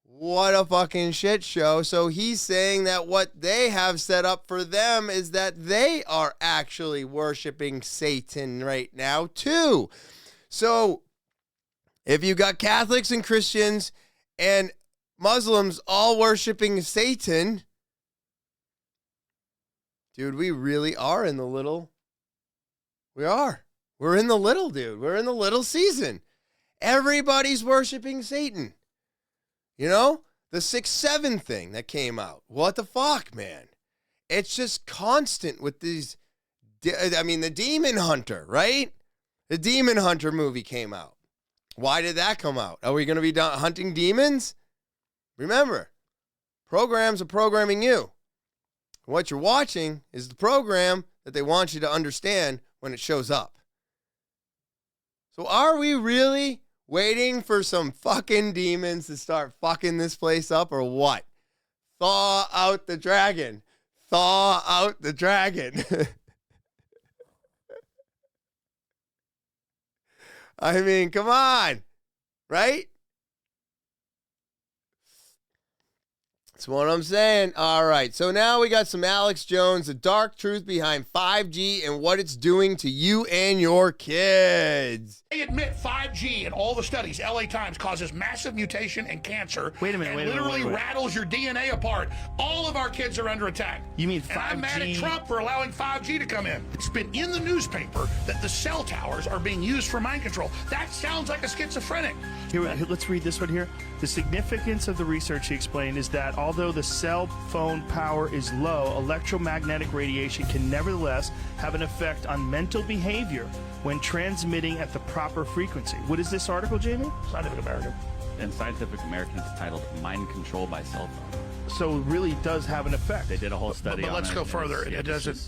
what a fucking shit show. So he's saying that what they have set up for them is that they are actually worshiping Satan right now too. So if you got Catholics and Christians and Muslims all worshiping Satan, dude, we really are in the little. We are. We're in the little, dude. We're in the little season. Everybody's worshiping Satan. You know, the 6-7 thing that came out. What the fuck, man? It's just constant with these. I mean, the Demon Hunter, right? The Demon Hunter movie came out. Why did that come out? Are we going to be hunting demons? Remember, programs are programming you. What you're watching is the program that they want you to understand when it shows up. So are we really waiting for some fucking demons to start fucking this place up, or what? Thaw out the dragon. Thaw out the dragon. I mean, come on, right? That's what I'm saying. All right, so now we got some Alex Jones, the dark truth behind 5G and what it's doing to you and your kids. They admit 5G in all the studies, LA Times, causes massive mutation and cancer. Wait a minute, and literally rattles your DNA apart. All of our kids are under attack. You mean 5G? And I'm mad at Trump for allowing 5G to come in. It's been in the newspaper that the cell towers are being used for mind control. That sounds like a schizophrenic. Here, let's read this one here. The significance of the research, he explained, is that although the cell phone power is low, electromagnetic radiation can nevertheless have an effect on mental behavior when transmitting at the proper frequency. What is this article, Jamie? Scientific American. And Scientific American is titled Mind Control by Cell Phone. So it really does have an effect. They did a whole study but on it. let's go further. Yeah, It doesn't.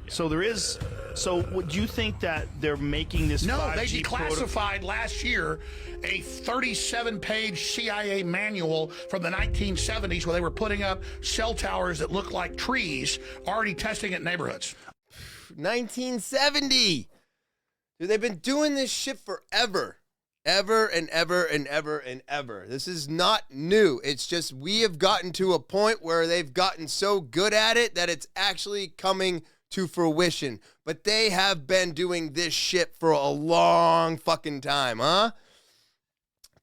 So there is. So would you think that they're making this? No, 5G they declassified last year a 37-page CIA manual from the 1970s where they were putting up cell towers that look like trees, already testing it in neighborhoods. 1970. Dude, they've been doing this shit forever. Ever and ever and ever and ever. This is not new. It's just we have gotten to a point where they've gotten so good at it that it's actually coming to fruition. But they have been doing this shit for a long fucking time, huh?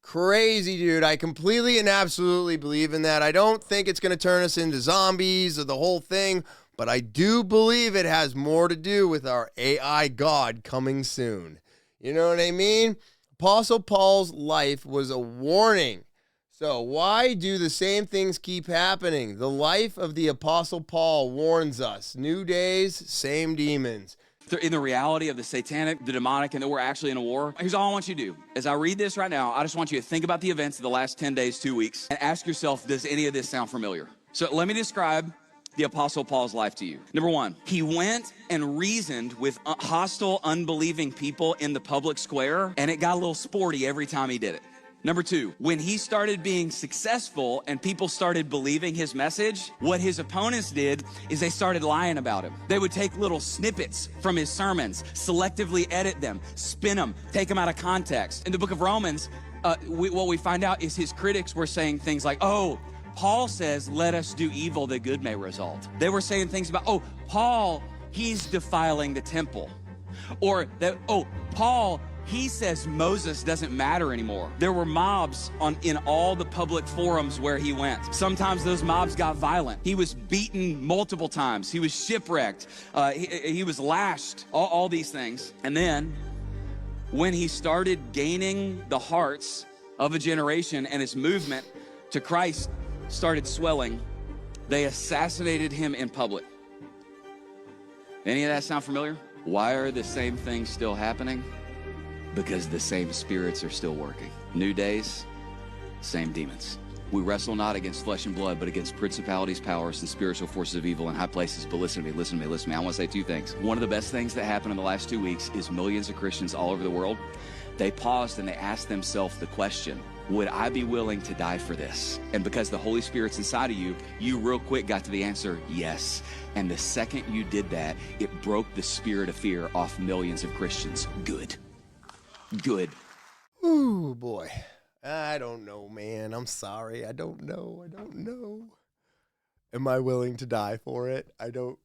Crazy, dude. I completely and absolutely believe in that. I don't think it's going to turn us into zombies or the whole thing, but I do believe it has more to do with our AI God coming soon. You know what I mean? Apostle Paul's life was a warning. So why do the same things keep happening? The life of the Apostle Paul warns us. New days, same demons. In the reality of the satanic, the demonic, and that we're actually in a war. Here's all I want you to do. As I read this right now, I just want you to think about the events of the last 10 days, 2 weeks, and ask yourself, does any of this sound familiar? So let me describe the Apostle Paul's life to you. Number one, he went and reasoned with hostile, unbelieving people in the public square, and it got a little sporty every time he did it. Number two, when he started being successful and people started believing his message, what his opponents did is they started lying about him. They would take little snippets from his sermons, selectively edit them, spin them, take them out of context. In the book of Romans, what we find out is his critics were saying things like, oh, Paul says, let us do evil that good may result. They were saying things about, oh, Paul, he's defiling the temple. Or that, oh, Paul, he says Moses doesn't matter anymore. There were mobs in all the public forums where he went. Sometimes those mobs got violent. He was beaten multiple times. He was shipwrecked. He was lashed, all these things. And then when he started gaining the hearts of a generation and his movement to Christ started swelling, they assassinated him in public. Any of that sound familiar? Why are the same things still happening? Because the same spirits are still working. New days, same demons. We wrestle not against flesh and blood, but against principalities, powers, and spiritual forces of evil in high places. But listen to me, listen to me, listen to me. I want to say two things. One of the best things that happened in the last 2 weeks is millions of Christians all over the world, they paused and they asked themselves the question, would I be willing to die for this? And because the Holy Spirit's inside of you, you real quick got to the answer, yes. And the second you did that, it broke the spirit of fear off millions of Christians. Good. Good. Ooh, boy. I don't know, man. I'm sorry. I don't know. Am I willing to die for it? I don't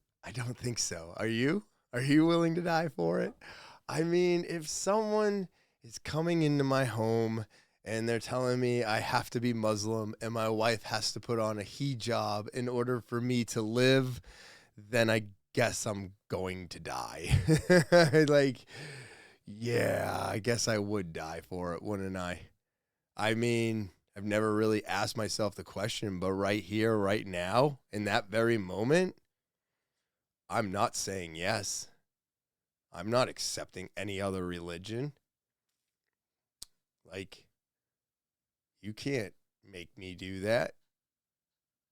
think so. Are you? Are you willing to die for it? I mean, if someone is coming into my home and they're telling me I have to be Muslim and my wife has to put on a hijab in order for me to live, then I guess I'm going to die. Like, yeah, I guess I would die for it, wouldn't I? I mean, I've never really asked myself the question, but right here, right now, in that very moment, I'm not saying yes. I'm not accepting any other religion. Like, you can't make me do that,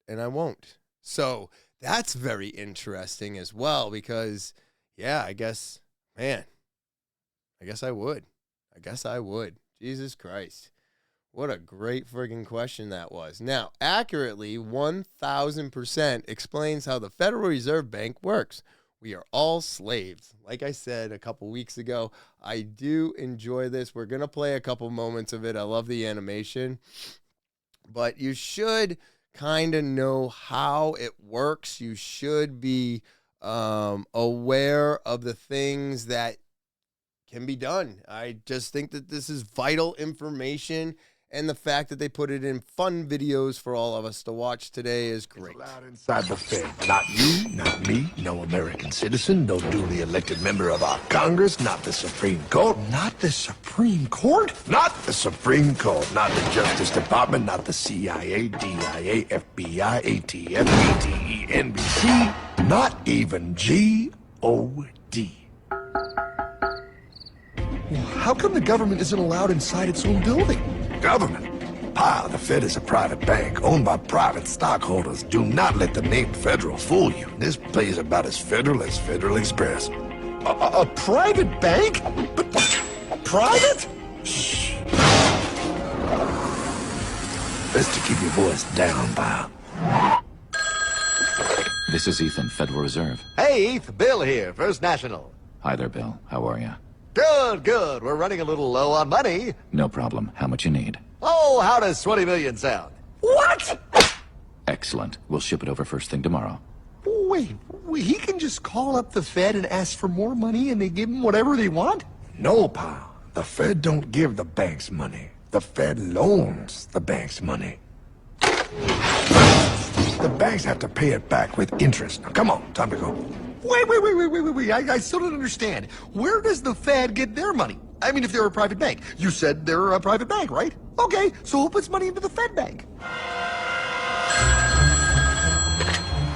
and I won't. So that's very interesting as well because, yeah, I guess, man, I guess I would. Jesus Christ. What a great friggin' question that was. Now, accurately, 1,000% explains how the Federal Reserve Bank works. We are all slaves. Like I said a couple weeks ago, I do enjoy this. We're going to play a couple moments of it. I love the animation. But you should kind of know how it works. You should be aware of the things that can be done. I just think that this is vital information, and the fact that they put it in fun videos for all of us to watch today is great. Inside the Fed, not you, not me, no American citizen, no duly elected member of our Congress, not the Supreme Court, not the Supreme Court, not the Supreme Court, not the Justice Department, not the CIA, DIA, FBI, ATF, ATE, NBC, not even G-O-D. How come the government isn't allowed inside its own building? Government? Pa, the Fed is a private bank owned by private stockholders. Do not let the name Federal fool you. This place is about as Federal as Federal Express. A private bank? But private? Shh. Best to keep your voice down, pal. This is Ethan, Federal Reserve. Hey, Eth, Bill here, First National. Hi there, Bill. How are you? Good, good. We're running a little low on money. No problem. How much you need? Oh, how does 20 million sound? What? Excellent. We'll ship it over first thing tomorrow. Wait, he can just call up the Fed and ask for more money and they give him whatever they want? No, pal. The Fed don't give the banks money. The Fed loans the banks money. The banks have to pay it back with interest. Now, come on, time to go. Wait. I still don't understand. Where does the Fed get their money? I mean, if they're a private bank. You said they're a private bank, right? Okay, so who puts money into the Fed bank?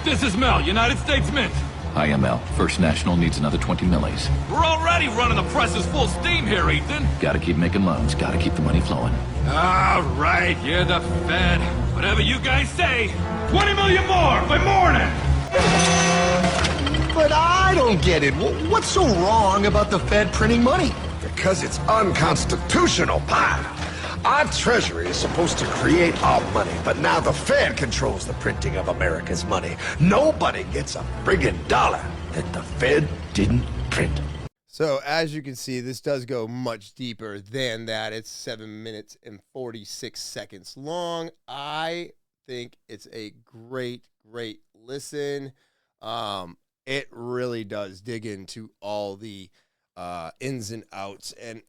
This is Mel, United States Mint. Hi, ML. First National needs another 20 millis. We're already running the presses full steam here, Ethan. Gotta keep making loans. Gotta keep the money flowing. All right, you're the Fed. Whatever you guys say. 20 million more by morning. But I don't get it. What's so wrong about the Fed printing money? Because it's unconstitutional, pal. Our Treasury is supposed to create our money, but now the Fed controls the printing of America's money. Nobody gets a friggin' dollar that the Fed didn't print. So as you can see, this does go much deeper than that. It's 7 minutes and 46 seconds long. I think it's a great listen. It really does dig into all the ins and outs, and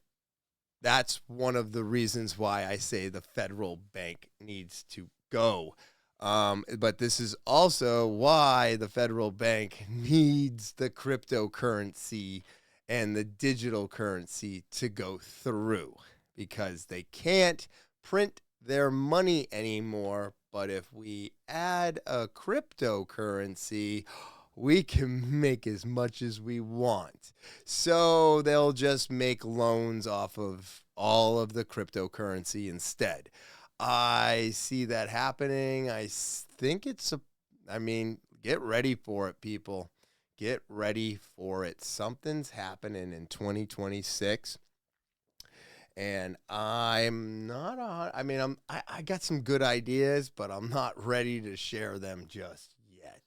that's one of the reasons why I say the federal bank needs to go. But this is also why the federal bank needs the cryptocurrency and the digital currency to go through, because they can't print their money anymore. But if we add a cryptocurrency, we can make as much as we want. So they'll just make loans off of all of the cryptocurrency instead. I see that happening. I think get ready for it, people. Get ready for it. Something's happening in 2026. And I got some good ideas, but I'm not ready to share them just yet.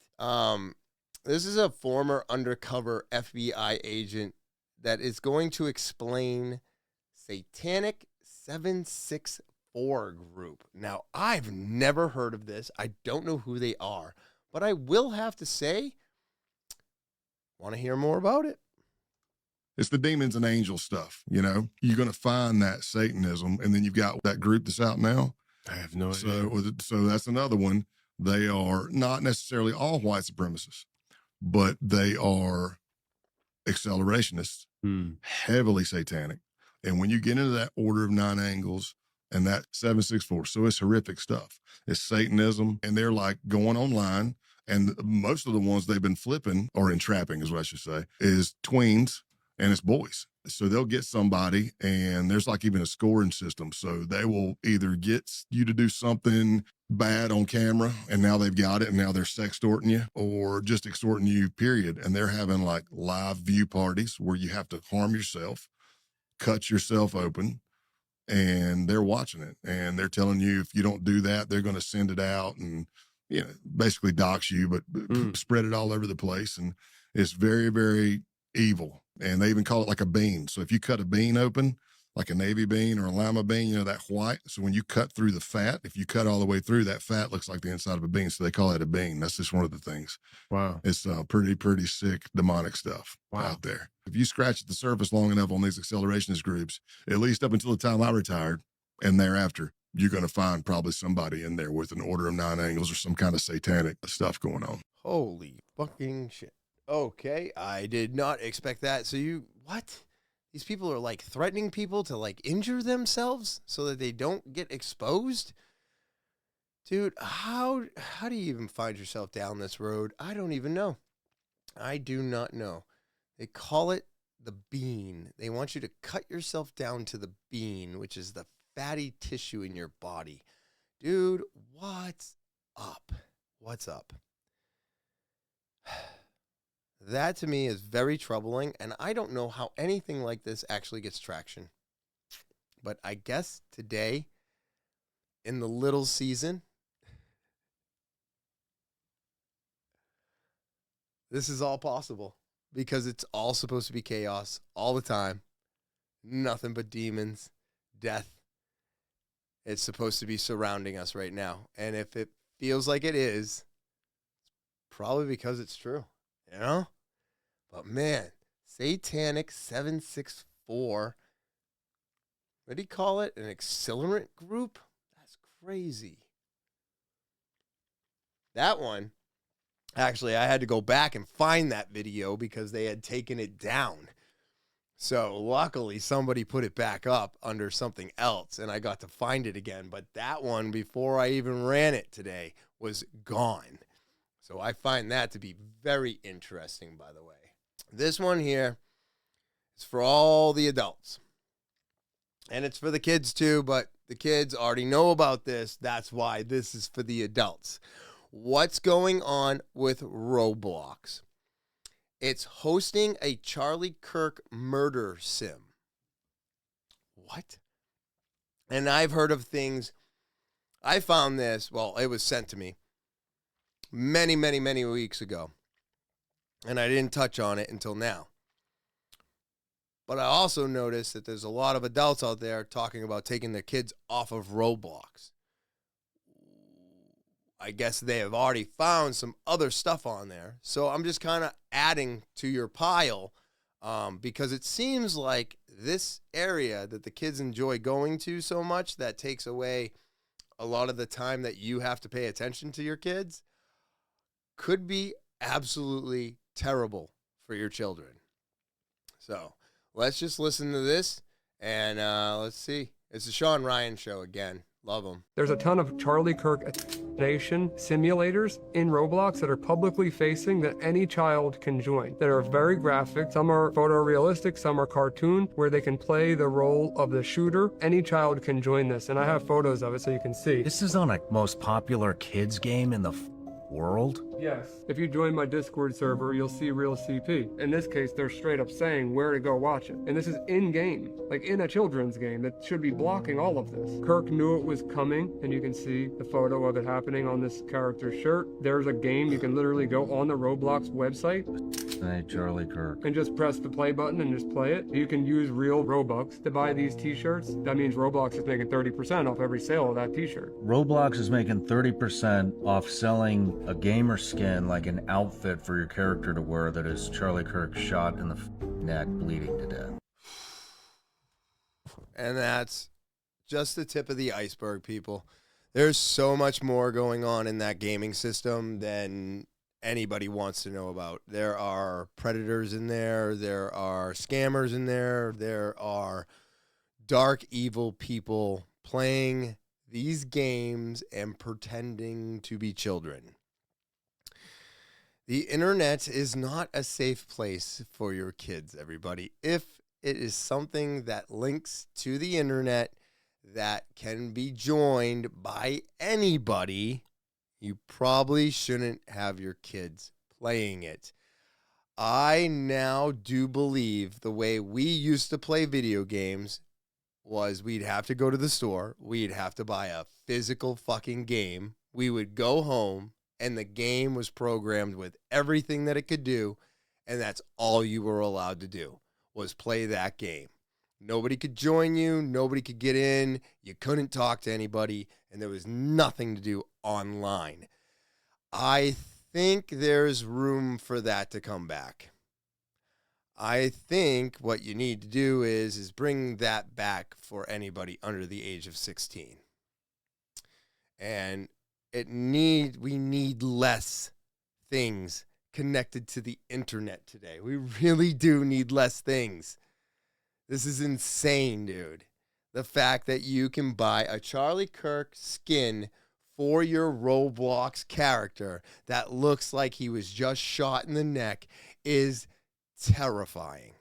This is a former undercover FBI agent that is going to explain Satanic 764 group. Now, I've never heard of this. I don't know who they are, but I will have to say, want to hear more about it. It's the demons and angels stuff, you know. You're going to find that Satanism, and then you've got that group that's out now. I have no idea. So that's another one. They are not necessarily all white supremacists, but they are accelerationists, heavily satanic. And when you get into that order of 9 angles and that 764, so it's horrific stuff. It's Satanism, and they're like going online, and most of the ones they've been flipping, or entrapping is what I should say, is tweens, and it's boys. So they'll get somebody, and there's like even a scoring system. So they will either get you to do something bad on camera, and now they've got it, and now they're sextorting you, or just extorting you, period. And they're having like live view parties where you have to harm yourself, cut yourself open, and they're watching it. And they're telling you if you don't do that, they're going to send it out and, you know, basically dox you, but spread it all over the place. And It's very, very evil. And they even call it like a bean. So if you cut a bean open, like a navy bean or a lima bean, you know, that white. So when you cut through the fat, if you cut all the way through, that fat looks like the inside of a bean. So they call it a bean. That's just one of the things. Wow. It's pretty sick, demonic stuff out there. If you scratch at the surface long enough on these accelerationist groups, at least up until the time I retired and thereafter, you're going to find probably somebody in there with an order of 9 angles or some kind of satanic stuff going on. Holy fucking shit. Okay. I did not expect that. So what? These people are like threatening people to like injure themselves so that they don't get exposed? Dude, how do you even find yourself down this road? I don't even know. I do not know. They call it the bean. They want you to cut yourself down to the bean, which is the fatty tissue in your body. Dude, what's up? What's up? That to me is very troubling, and I don't know how anything like this actually gets traction. But I guess today, in the little season, this is all possible because it's all supposed to be chaos all the time. Nothing but demons, death. It's supposed to be surrounding us right now. And if it feels like it is, it's probably because it's true. You know? But man, Satanic 764. What do you call it? An accelerant group? That's crazy. That one, actually, I had to go back and find that video because they had taken it down. So luckily, somebody put it back up under something else, and I got to find it again. But that one, before I even ran it today, was gone. So I find that to be very interesting, by the way. This one here is for all the adults. And it's for the kids too, but the kids already know about this. That's why this is for the adults. What's going on with ROBLOX? It's hosting a Charlie Kirk murder sim. What? And I've heard of things. I found this, well, it was sent to me many, many, many weeks ago. And I didn't touch on it until now. But I also noticed that there's a lot of adults out there talking about taking their kids off of ROBLOX. I guess they have already found some other stuff on there. So I'm just kind of adding to your pile because it seems like this area that the kids enjoy going to so much that takes away a lot of the time that you have to pay attention to your kids could be absolutely terrible for your children. So let's just listen to this and let's see. It's the Sean Ryan Show again. Love them. There's a ton of Charlie Kirk assassination simulators in ROBLOX that are publicly facing that any child can join, that are very graphic. Some are photorealistic, some are cartoon, where they can play the role of the shooter. Any child can join this, and I have photos of it so you can see. This is on a most popular kids game in the world? Yes. If you join my Discord server, you'll see real CP. In this case, they're straight up saying where to go watch it. And this is in-game, like in a children's game that should be blocking all of this. Kirk knew it was coming, and you can see the photo of it happening on this character's shirt. There's a game you can literally go on the ROBLOX website. Hey, Charlie Kirk. And just press the play button and just play it. You can use real Robux to buy these t-shirts. That means ROBLOX is making 30% off every sale of that t-shirt. ROBLOX is making 30% off selling a gamer skin, like an outfit for your character to wear that is Charlie Kirk shot in the neck, bleeding to death. And that's just the tip of the iceberg, people. There's so much more going on in that gaming system than anybody wants to know about. There are predators in there. There are scammers in there. There are dark, evil people playing these games and pretending to be children. The internet is not a safe place for your kids, everybody. If it is something that links to the internet that can be joined by anybody, you probably shouldn't have your kids playing it. I now do believe the way we used to play video games was we'd have to go to the store. We'd have to buy a physical fucking game. We would go home, and the game was programmed with everything that it could do, And that's all you were allowed to do, was play that game. Nobody could join you. Nobody could get in. You couldn't talk to anybody. And there was nothing to do online. I think there's room for that to come back. I think what you need to do is bring that back for anybody under the age of 16. And we need less things connected to the internet today. We really do need less things. This is insane, dude. The fact that you can buy a Charlie Kirk skin for your Roblox character that looks like he was just shot in the neck is terrifying.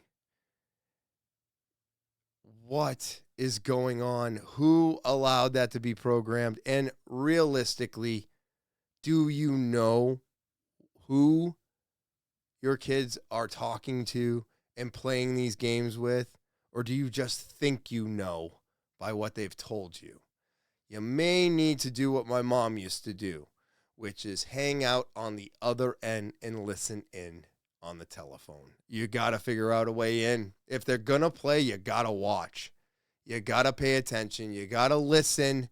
What is going on? Who allowed that to be programmed? And realistically, do you know who your kids are talking to and playing these games with? Or do you just think you know by what they've told you? You may need to do what my mom used to do, which is hang out on the other end and listen in on the telephone. You got to figure out a way in. If they're going to play, you got to watch. You got to pay attention. You got to listen.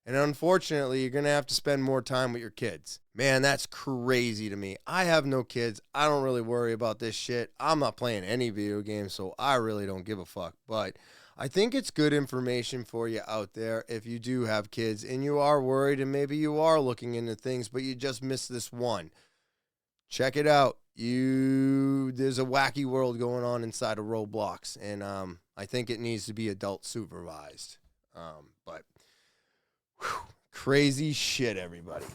And unfortunately, you're going to have to spend more time with your kids. Man, that's crazy to me. I have no kids. I don't really worry about this shit. I'm not playing any video games, so I really don't give a fuck. But I think it's good information for you out there if you do have kids and you are worried and maybe you are looking into things, but you just missed this one. Check it out. There's a wacky world going on inside of Roblox, and I think it needs to be adult supervised. But crazy shit, everybody.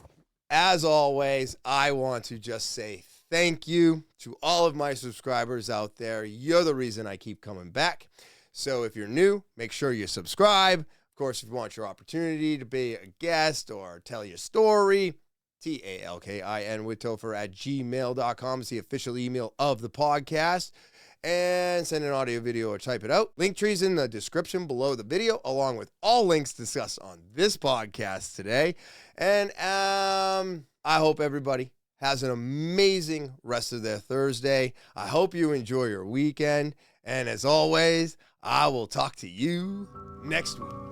As always, I want to just say thank you to all of my subscribers out there. You're the reason I keep coming back. So if you're new, make sure you subscribe. Of course, if you want your opportunity to be a guest or tell your story, talkinwithtopher@gmail.com is the official email of the podcast. And send an audio, video, or type it out. Linktree's in the description below the video, along with all links discussed on this podcast today. And I hope everybody has an amazing rest of their Thursday. I hope you enjoy your weekend. And as always, I will talk to you next week.